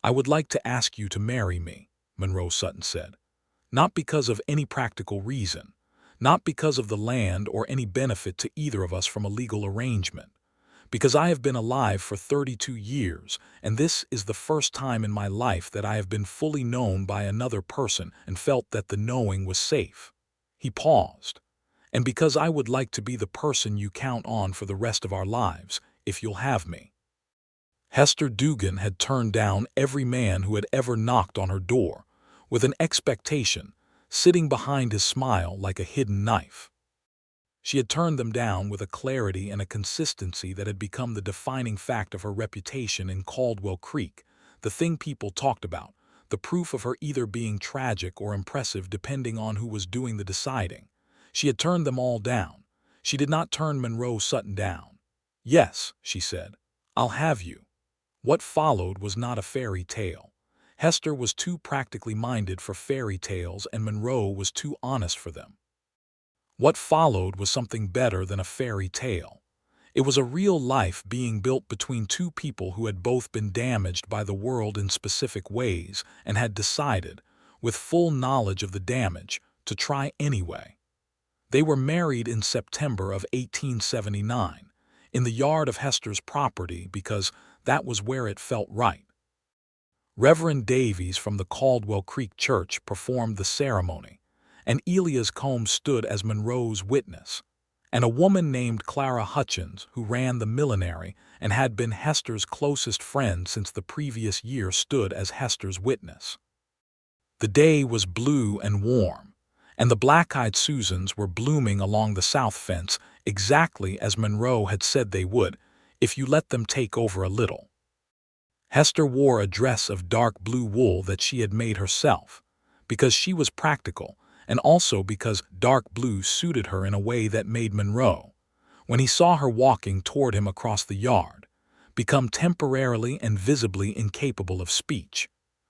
"I would like to ask you to marry me," Monroe Sutton said. "Not because of any practical reason, not because of the land or any benefit to either of us from a legal arrangement, because I have been alive for 32 years, and this is the first time in my life that I have been fully known by another person and felt that the knowing was safe." He paused. "And because I would like to be the person you count on for the rest of our lives, if you'll have me." Hester Dugan had turned down every man who had ever knocked on her door, with an expectation sitting behind his smile like a hidden knife. She had turned them down with a clarity and a consistency that had become the defining fact of her reputation in Caldwell Creek, the thing people talked about, the proof of her either being tragic or impressive depending on who was doing the deciding. She had turned them all down. She did not turn Monroe Sutton down. "Yes," she said, "I'll have you." What followed was not a fairy tale. Hester was too practically minded for fairy tales, and Monroe was too honest for them. What followed was something better than a fairy tale. It was a real life being built between two people who had both been damaged by the world in specific ways and had decided, with full knowledge of the damage, to try anyway. They were married in September of 1879, in the yard of Hester's property, because that was where it felt right. Reverend Davies from the Caldwell Creek Church performed the ceremony, and Elias Combs stood as Monroe's witness, and a woman named Clara Hutchins, who ran the millinery and had been Hester's closest friend since the previous year, stood as Hester's witness. The day was blue and warm, and the black-eyed Susans were blooming along the south fence exactly as Monroe had said they would, if you let them take over a little. Hester wore a dress of dark blue wool that she had made herself, because she was practical, and also because dark blue suited her in a way that made Monroe, when he saw her walking toward him across the yard, become temporarily and visibly incapable of speech,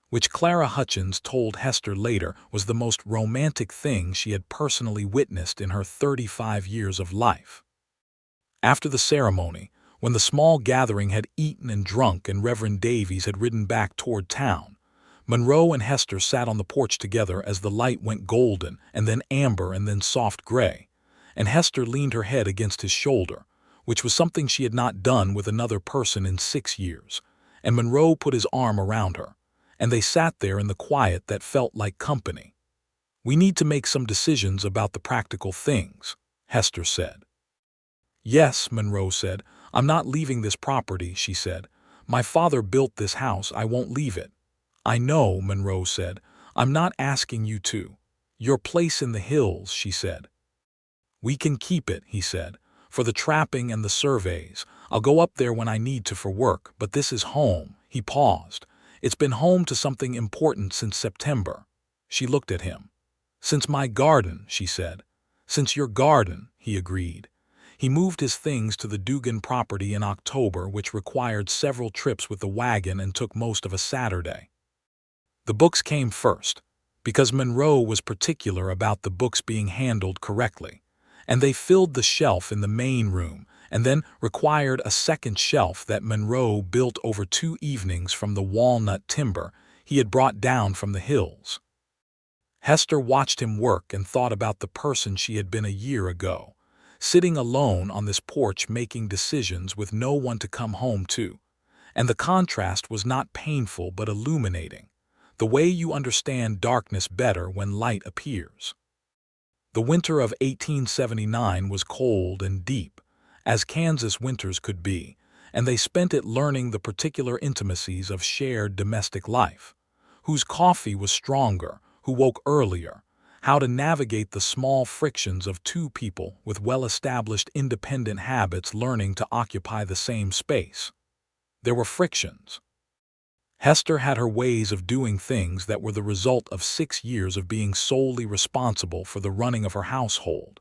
which Clara Hutchins told Hester later was the most romantic thing she had personally witnessed in her 35 years of life. After the ceremony, when the small gathering had eaten and drunk and Reverend Davies had ridden back toward town, Monroe and Hester sat on the porch together as the light went golden and then amber and then soft gray, and Hester leaned her head against his shoulder, which was something she had not done with another person in 6 years, and Monroe put his arm around her, and they sat there in the quiet that felt like company. "We need to make some decisions about the practical things," Hester said. "Yes," Monroe said. "I'm not leaving this property," she said. "My father built this house. I won't leave it." "I know," Monroe said. "I'm not asking you to. Your place in the hills," she said. "We can keep it," he said, "for the trapping and the surveys. I'll go up there when I need to for work, but this is home." He paused. "It's been home to something important since September." She looked at him. "Since my garden," she said. "Since your garden," he agreed. He moved his things to the Dugan property in October, which required several trips with the wagon and took most of a Saturday. The books came first, because Monroe was particular about the books being handled correctly, and they filled the shelf in the main room and then required a second shelf that Monroe built over 2 evenings from the walnut timber he had brought down from the hills. Hester watched him work and thought about the person she had been a year ago, sitting alone on this porch making decisions with no one to come home to, and the contrast was not painful but illuminating, the way you understand darkness better when light appears. The winter of 1879 was cold and deep, as Kansas winters could be, and they spent it learning the particular intimacies of shared domestic life, whose coffee was stronger, who woke earlier, how to navigate the small frictions of two people with well-established independent habits learning to occupy the same space. There were frictions. Hester had her ways of doing things that were the result of 6 years of being solely responsible for the running of her household,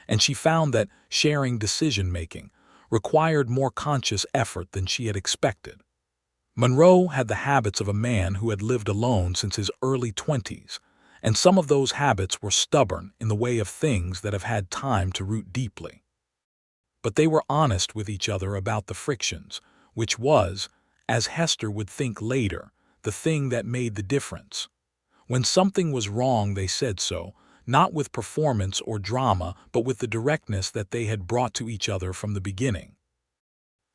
and she found that sharing decision-making required more conscious effort than she had expected. Monroe had the habits of a man who had lived alone since his early 20s, and some of those habits were stubborn in the way of things that have had time to root deeply. But they were honest with each other about the frictions, which was, as Hester would think later, the thing that made the difference. When something was wrong, they said so, not with performance or drama, but with the directness that they had brought to each other from the beginning.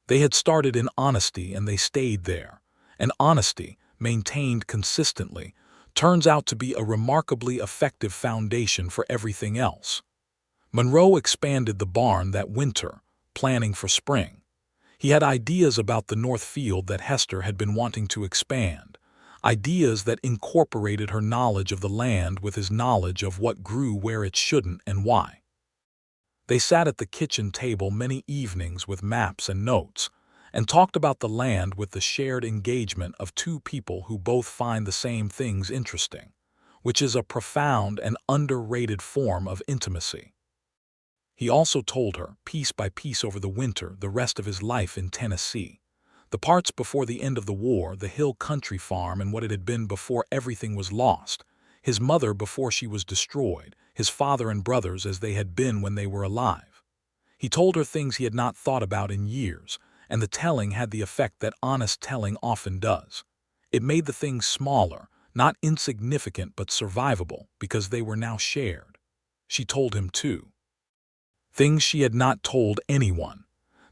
They had started in honesty and they stayed there, and honesty, maintained consistently, turns out to be a remarkably effective foundation for everything else. Monroe expanded the barn that winter, planning for spring. He had ideas about the North Field that Hester had been wanting to expand, ideas that incorporated her knowledge of the land with his knowledge of what grew where it shouldn't and why. They sat at the kitchen table many evenings with maps and notes, and talked about the land with the shared engagement of two people who both find the same things interesting, which is a profound and underrated form of intimacy. He also told her, piece by piece over the winter, the rest of his life in Tennessee. The parts before the end of the war, the hill country farm and what it had been before everything was lost, his mother before she was destroyed, his father and brothers as they had been when they were alive. He told her things he had not thought about in years, and the telling had the effect that honest telling often does. It made the things smaller, not insignificant but survivable, because they were now shared. She told him too. Things she had not told anyone.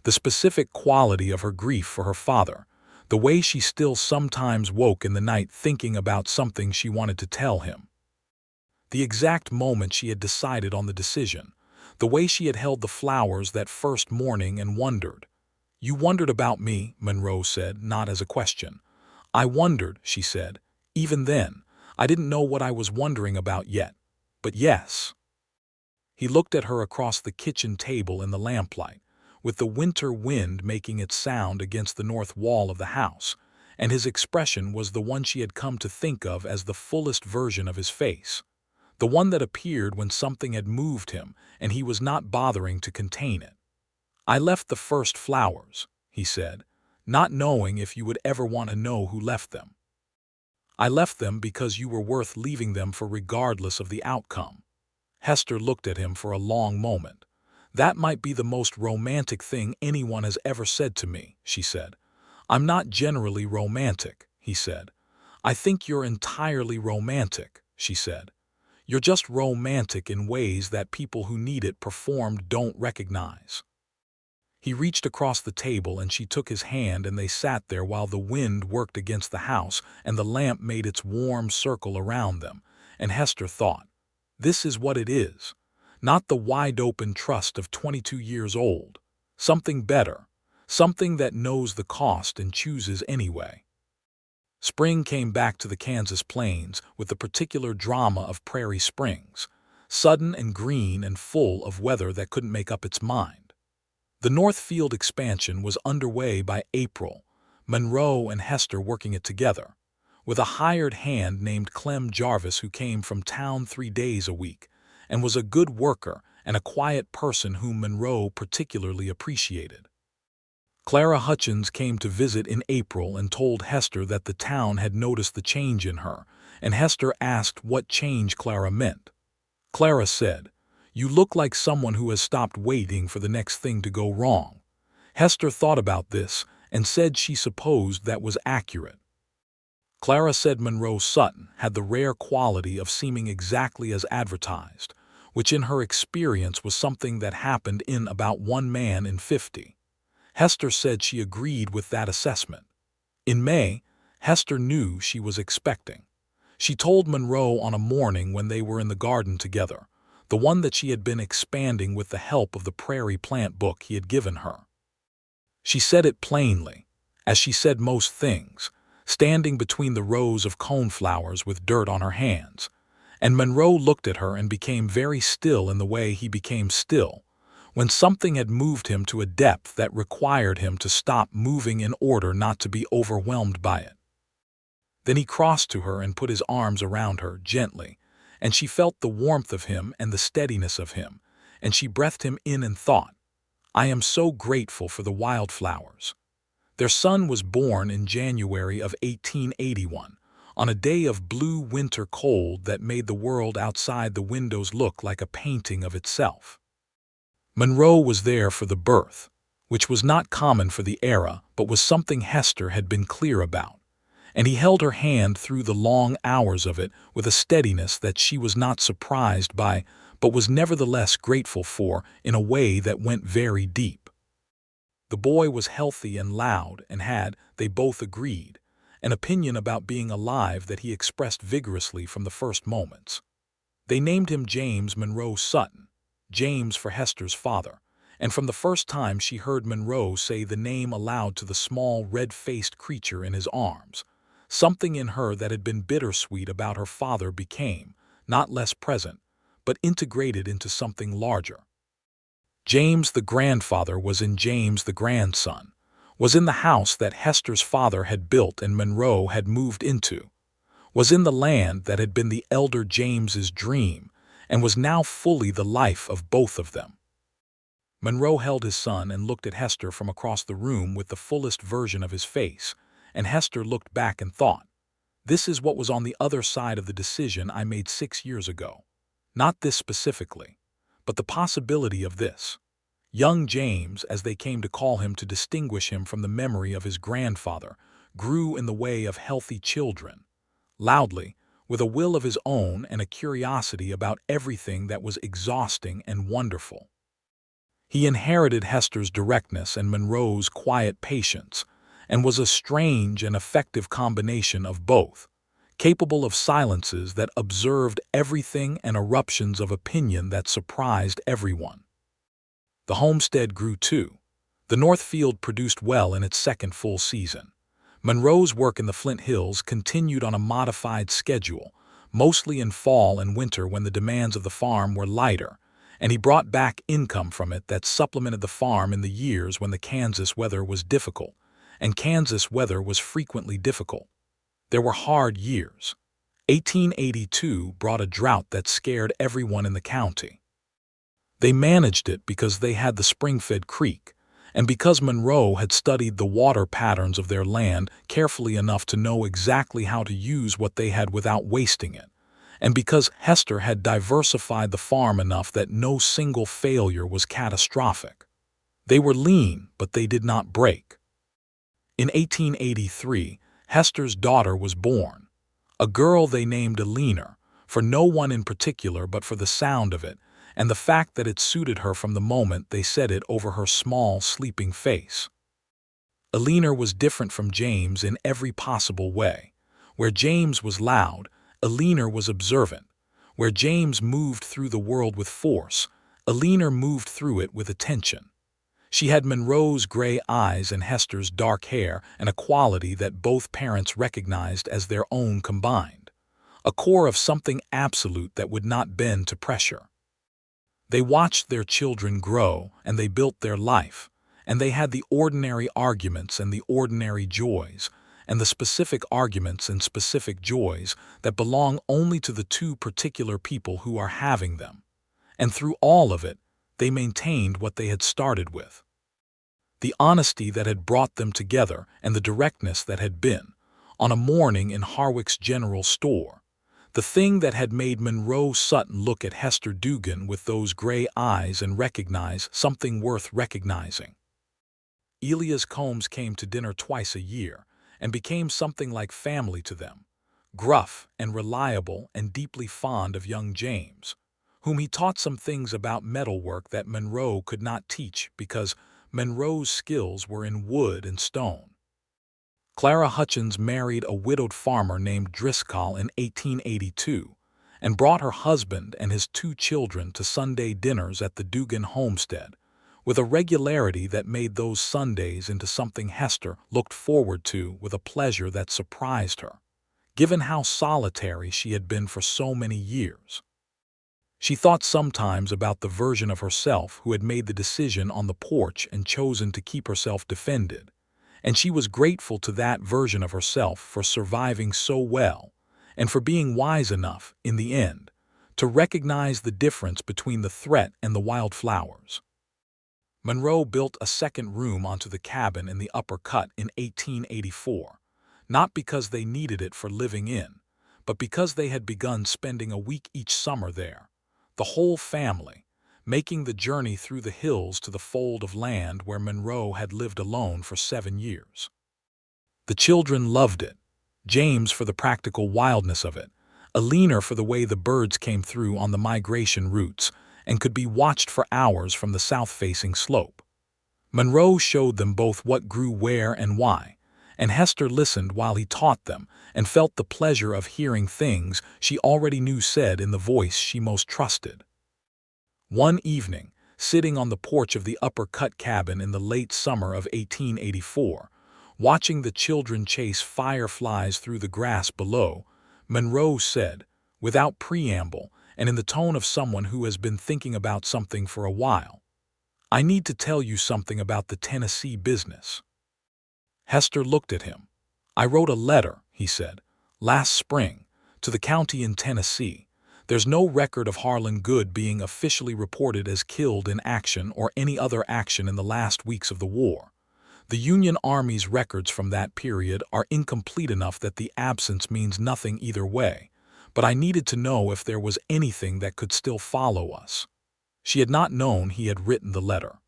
The specific quality of her grief for her father, the way she still sometimes woke in the night thinking about something she wanted to tell him. The exact moment she had decided on the decision, the way she had held the flowers that first morning and wondered. "You wondered about me," Monroe said, not as a question. "I wondered," she said. "Even then, I didn't know what I was wondering about yet. But yes." He looked at her across the kitchen table in the lamplight, with the winter wind making its sound against the north wall of the house, and his expression was the one she had come to think of as the fullest version of his face, the one that appeared when something had moved him and he was not bothering to contain it. "I left the first flowers," he said, "not knowing if you would ever want to know who left them. I left them because you were worth leaving them for regardless of the outcome." Hester looked at him for a long moment. "That might be the most romantic thing anyone has ever said to me," she said. "I'm not generally romantic," he said. "I think you're entirely romantic," she said. "You're just romantic in ways that people who need it performed don't recognize." He reached across the table and she took his hand and they sat there while the wind worked against the house and the lamp made its warm circle around them, and Hester thought, this is what it is. Not the wide-open trust of 22 years old. Something better. Something that knows the cost and chooses anyway. Spring came back to the Kansas plains with the particular drama of prairie springs, sudden and green and full of weather that couldn't make up its mind. The North Field expansion was underway by April, Monroe and Hester working it together, with a hired hand named Clem Jarvis who came from town 3 days a week, and was a good worker and a quiet person whom Monroe particularly appreciated. Clara Hutchins came to visit in April and told Hester that the town had noticed the change in her, and Hester asked what change Clara meant. Clara said, "You look like someone who has stopped waiting for the next thing to go wrong." Hester thought about this and said she supposed that was accurate. Clara said Monroe Sutton had the rare quality of seeming exactly as advertised, which in her experience was something that happened in about 1 man in 50. Hester said she agreed with that assessment. In May, Hester knew she was expecting. She told Monroe on a morning when they were in the garden together, the one that she had been expanding with the help of the prairie plant book he had given her. She said it plainly, as she said most things, standing between the rows of coneflowers with dirt on her hands, and Monroe looked at her and became very still in the way he became still, when something had moved him to a depth that required him to stop moving in order not to be overwhelmed by it. Then he crossed to her and put his arms around her gently, and she felt the warmth of him and the steadiness of him, and she breathed him in and thought, "I am so grateful for the Wildflowers." Their son was born in January of 1881, on a day of blue winter cold that made the world outside the windows look like a painting of itself. Monroe was there for the birth, which was not common for the era but was something Hester had been clear about, and he held her hand through the long hours of it with a steadiness that she was not surprised by but was nevertheless grateful for in a way that went very deep. The boy was healthy and loud and had, they both agreed, an opinion about being alive that he expressed vigorously from the first moments. They named him James Monroe Sutton, James for Hester's father, and from the first time she heard Monroe say the name aloud to the small, red-faced creature in his arms, something in her that had been bittersweet about her father became, not less present, but integrated into something larger. James the grandfather was in James the grandson, was in the house that Hester's father had built and Monroe had moved into, was in the land that had been the elder James's dream and was now fully the life of both of them. Monroe held his son and looked at Hester from across the room with the fullest version of his face, and Hester looked back and thought, "This is what was on the other side of the decision I made 6 years ago. Not this specifically, but the possibility of this." Young James, as they came to call him to distinguish him from the memory of his grandfather, grew in the way of healthy children, loudly, with a will of his own and a curiosity about everything that was exhausting and wonderful. He inherited Hester's directness and Monroe's quiet patience, and was a strange and effective combination of both, capable of silences that observed everything and eruptions of opinion that surprised everyone. The homestead grew too. The North Field produced well in its second full season. Monroe's work in the Flint Hills continued on a modified schedule, mostly in fall and winter when the demands of the farm were lighter, and he brought back income from it that supplemented the farm in the years when the Kansas weather was difficult, and Kansas weather was frequently difficult. There were hard years. 1882 brought a drought that scared everyone in the county. They managed it because they had the spring-fed creek, and because Monroe had studied the water patterns of their land carefully enough to know exactly how to use what they had without wasting it, and because Hester had diversified the farm enough that no single failure was catastrophic. They were lean, but they did not break. In 1883, Hester's daughter was born, a girl they named Eleanor, for no one in particular but for the sound of it, and the fact that it suited her from the moment they said it over her small, sleeping face. Eleanor was different from James in every possible way. Where James was loud, Eleanor was observant. Where James moved through the world with force, Eleanor moved through it with attention. She had Monroe's gray eyes and Hester's dark hair, and a quality that both parents recognized as their own combined, a core of something absolute that would not bend to pressure. They watched their children grow, and they built their life, and they had the ordinary arguments and the ordinary joys, and the specific arguments and specific joys that belong only to the two particular people who are having them. And through all of it, they maintained what they had started with. The honesty that had brought them together and the directness that had been, on a morning in Harwick's General Store, the thing that had made Monroe Sutton look at Hester Dugan with those gray eyes and recognize something worth recognizing. Elias Combs came to dinner twice a year, and became something like family to them, gruff and reliable and deeply fond of young James, whom he taught some things about metalwork that Monroe could not teach because Monroe's skills were in wood and stone. Clara Hutchins married a widowed farmer named Driscoll in 1882 and brought her husband and his 2 children to Sunday dinners at the Dugan homestead, with a regularity that made those Sundays into something Hester looked forward to with a pleasure that surprised her, given how solitary she had been for so many years. She thought sometimes about the version of herself who had made the decision on the porch and chosen to keep herself defended, and she was grateful to that version of herself for surviving so well and for being wise enough, in the end, to recognize the difference between the threat and the wildflowers. Monroe built a second room onto the cabin in the upper cut in 1884, not because they needed it for living in, but because they had begun spending a week each summer there, the whole family, making the journey through the hills to the fold of land where Monroe had lived alone for 7 years. The children loved it, James for the practical wildness of it, Eleanor for the way the birds came through on the migration routes and could be watched for hours from the south-facing slope. Monroe showed them both what grew where and why, and Hester listened while he taught them and felt the pleasure of hearing things she already knew said in the voice she most trusted. One evening, sitting on the porch of the Upper Cut cabin in the late summer of 1884, watching the children chase fireflies through the grass below, Monroe said, without preamble and in the tone of someone who has been thinking about something for a while, "I need to tell you something about the Tennessee business." Hester looked at him. "I wrote a letter," he said, "last spring, to the county in Tennessee. There's no record of Harlan Good being officially reported as killed in action or any other action in the last weeks of the war. The Union Army's records from that period are incomplete enough that the absence means nothing either way, but I needed to know if there was anything that could still follow us." She had not known he had written the letter.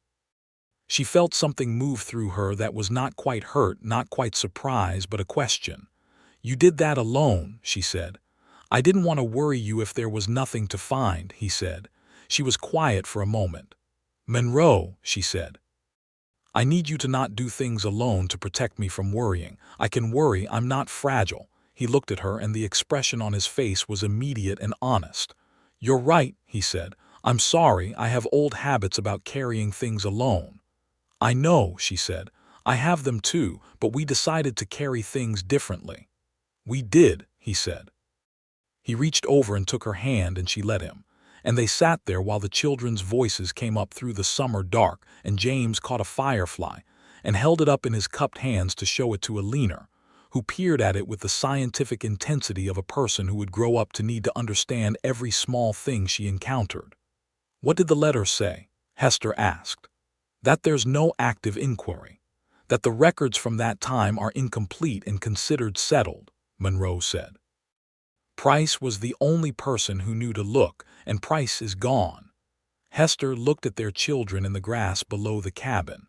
She felt something move through her that was not quite hurt, not quite surprise, but a question. "You did that alone," she said. "I didn't want to worry you if there was nothing to find," he said. She was quiet for a moment. "Monroe," she said, "I need you to not do things alone to protect me from worrying. I can worry, I'm not fragile." He looked at her and the expression on his face was immediate and honest. "You're right," he said. "I'm sorry, I have old habits about carrying things alone." "I know," she said. "I have them too, but we decided to carry things differently." "We did," he said. He reached over and took her hand and she let him, and they sat there while the children's voices came up through the summer dark and James caught a firefly and held it up in his cupped hands to show it to Alina, who peered at it with the scientific intensity of a person who would grow up to need to understand every small thing she encountered. "What did the letter say?" Hester asked. "That there's no active inquiry. That the records from that time are incomplete and considered settled," Monroe said. "Price was the only person who knew to look, and Price is gone." Hester looked at their children in the grass below the cabin.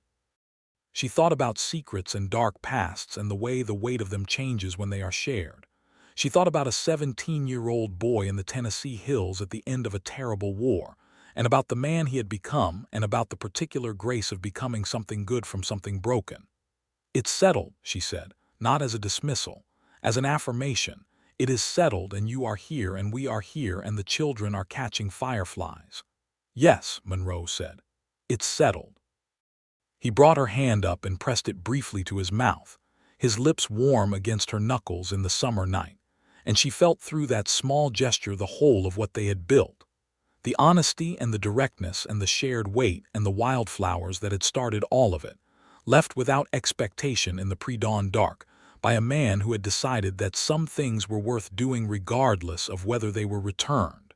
She thought about secrets and dark pasts and the way the weight of them changes when they are shared. She thought about a 17-year-old boy in the Tennessee hills at the end of a terrible war, and about the man he had become, and about the particular grace of becoming something good from something broken. "It's settled," she said, not as a dismissal, as an affirmation. "It is settled, and you are here and we are here and the children are catching fireflies." "Yes," Monroe said, "it's settled." He brought her hand up and pressed it briefly to his mouth, his lips warm against her knuckles in the summer night, and she felt through that small gesture the whole of what they had built. The honesty and the directness and the shared weight and the wildflowers that had started all of it, left without expectation in the pre-dawn dark, by a man who had decided that some things were worth doing regardless of whether they were returned.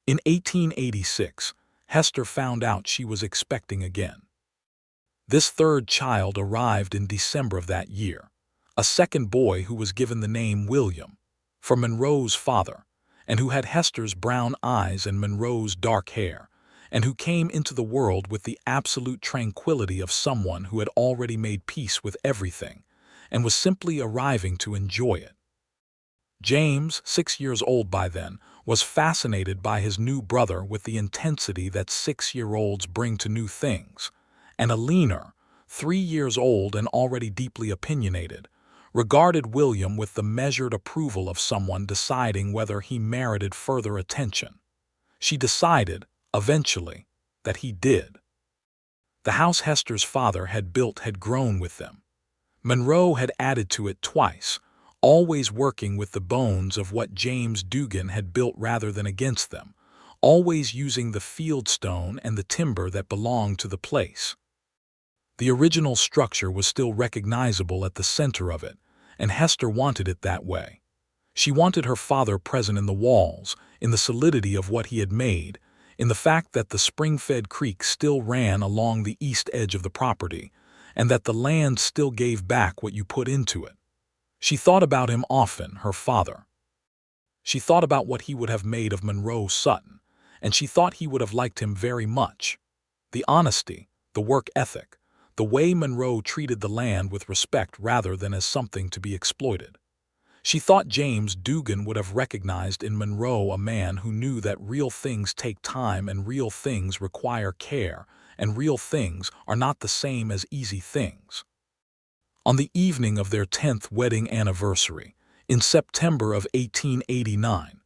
In 1886, Hester found out she was expecting again. This third child arrived in December of that year, a second boy who was given the name William, for Monroe's father, and who had Hester's brown eyes and Monroe's dark hair, and who came into the world with the absolute tranquility of someone who had already made peace with everything, and was simply arriving to enjoy it. James, 6 years old by then, was fascinated by his new brother with the intensity that 6-year-olds bring to new things, and Alina, 3 years old and already deeply opinionated, regarded William with the measured approval of someone deciding whether he merited further attention. She decided, eventually, that he did. The house Hester's father had built had grown with them. Monroe had added to it twice, always working with the bones of what James Dugan had built rather than against them, always using the fieldstone and the timber that belonged to the place. The original structure was still recognizable at the center of it, and Hester wanted it that way. She wanted her father present in the walls, in the solidity of what he had made, in the fact that the spring-fed creek still ran along the east edge of the property, and that the land still gave back what you put into it. She thought about him often, her father. She thought about what he would have made of Monroe Sutton, and she thought he would have liked him very much. The honesty, the work ethic, the way Monroe treated the land with respect rather than as something to be exploited. She thought James Dugan would have recognized in Monroe a man who knew that real things take time and real things require care, and real things are not the same as easy things. On the evening of their 10th wedding anniversary, in September of 1889,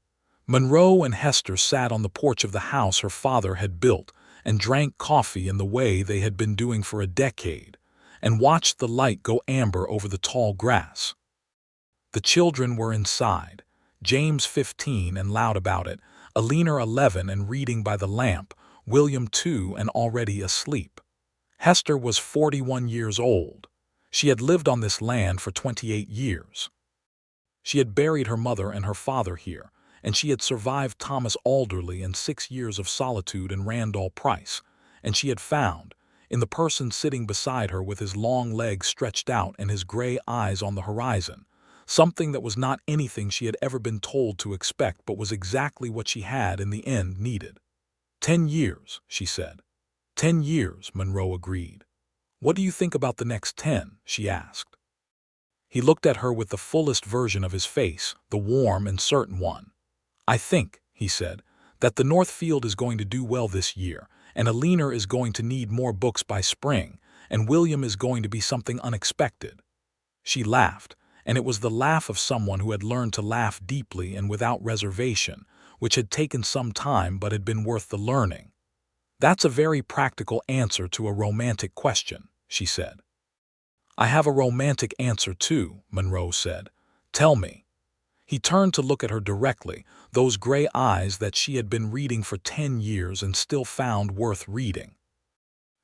Monroe and Hester sat on the porch of the house her father had built and drank coffee in the way they had been doing for a decade, and watched the light go amber over the tall grass. The children were inside, James 15 and loud about it, Alina 11 and reading by the lamp, William 2 and already asleep. Hester was 41 years old. She had lived on this land for 28 years. She had buried her mother and her father here, and she had survived Thomas Alderley and 6 years of solitude in Randall Price, and she had found, in the person sitting beside her with his long legs stretched out and his gray eyes on the horizon, something that was not anything she had ever been told to expect but was exactly what she had in the end needed. 10 years, she said. 10 years, Monroe agreed. What do you think about the next 10? She asked. He looked at her with the fullest version of his face, the warm and certain one. I think, he said, that the North Field is going to do well this year, and Alina is going to need more books by spring, and William is going to be something unexpected. She laughed, and it was the laugh of someone who had learned to laugh deeply and without reservation, which had taken some time but had been worth the learning. That's a very practical answer to a romantic question, she said. I have a romantic answer too, Monroe said. Tell me. He turned to look at her directly, those gray eyes that she had been reading for 10 years and still found worth reading.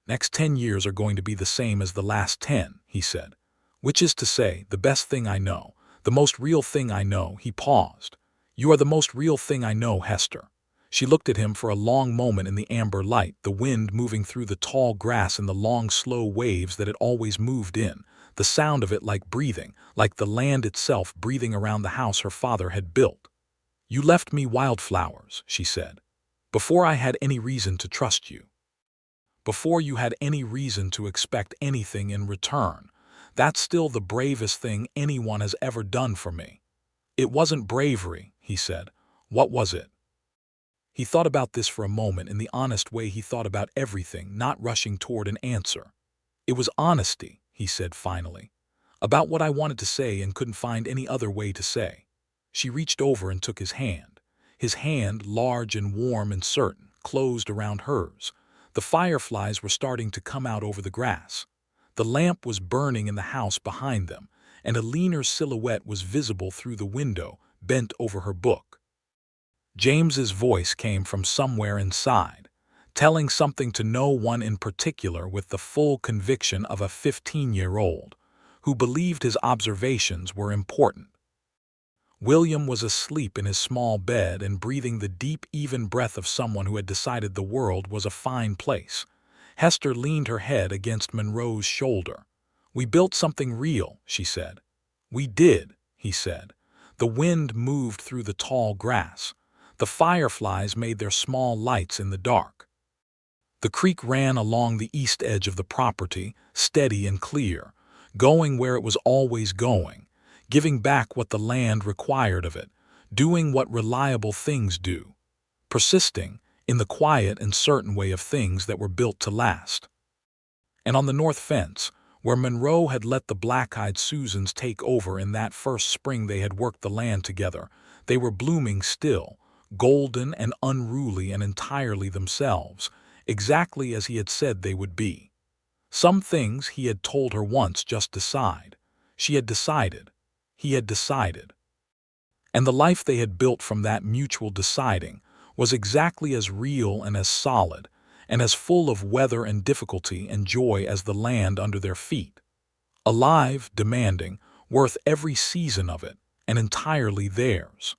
Next 10 years are going to be the same as the last 10, he said. Which is to say, the best thing I know, the most real thing I know. He paused. You are the most real thing I know, Hester. She looked at him for a long moment in the amber light, the wind moving through the tall grass in the long, slow waves that it always moved in, the sound of it like breathing, like the land itself breathing around the house her father had built. You left me Wildflowers, she said, before I had any reason to trust you. Before you had any reason to expect anything in return. That's still the bravest thing anyone has ever done for me. It wasn't bravery, he said. What was it? He thought about this for a moment in the honest way he thought about everything, not rushing toward an answer. It was honesty, he said finally, about what I wanted to say and couldn't find any other way to say. She reached over and took his hand. His hand, large and warm and certain, closed around hers. The fireflies were starting to come out over the grass. The lamp was burning in the house behind them, and Alina's silhouette was visible through the window, bent over her book. James's voice came from somewhere inside, telling something to no one in particular with the full conviction of a 15-year-old, who believed his observations were important. William was asleep in his small bed and breathing the deep, even breath of someone who had decided the world was a fine place. Hester leaned her head against Monroe's shoulder. We built something real, she said. We did, he said. The wind moved through the tall grass. The fireflies made their small lights in the dark. The creek ran along the east edge of the property, steady and clear, going where it was always going, giving back what the land required of it, doing what reliable things do, persisting in the quiet and certain way of things that were built to last. And on the north fence, where Monroe had let the black-eyed Susans take over in that first spring they had worked the land together, they were blooming still, golden and unruly and entirely themselves, exactly as he had said they would be. Some things he had told her once just decide. She had decided. He had decided. And the life they had built from that mutual deciding was exactly as real and as solid, and as full of weather and difficulty and joy as the land under their feet. Alive, demanding, worth every season of it, and entirely theirs.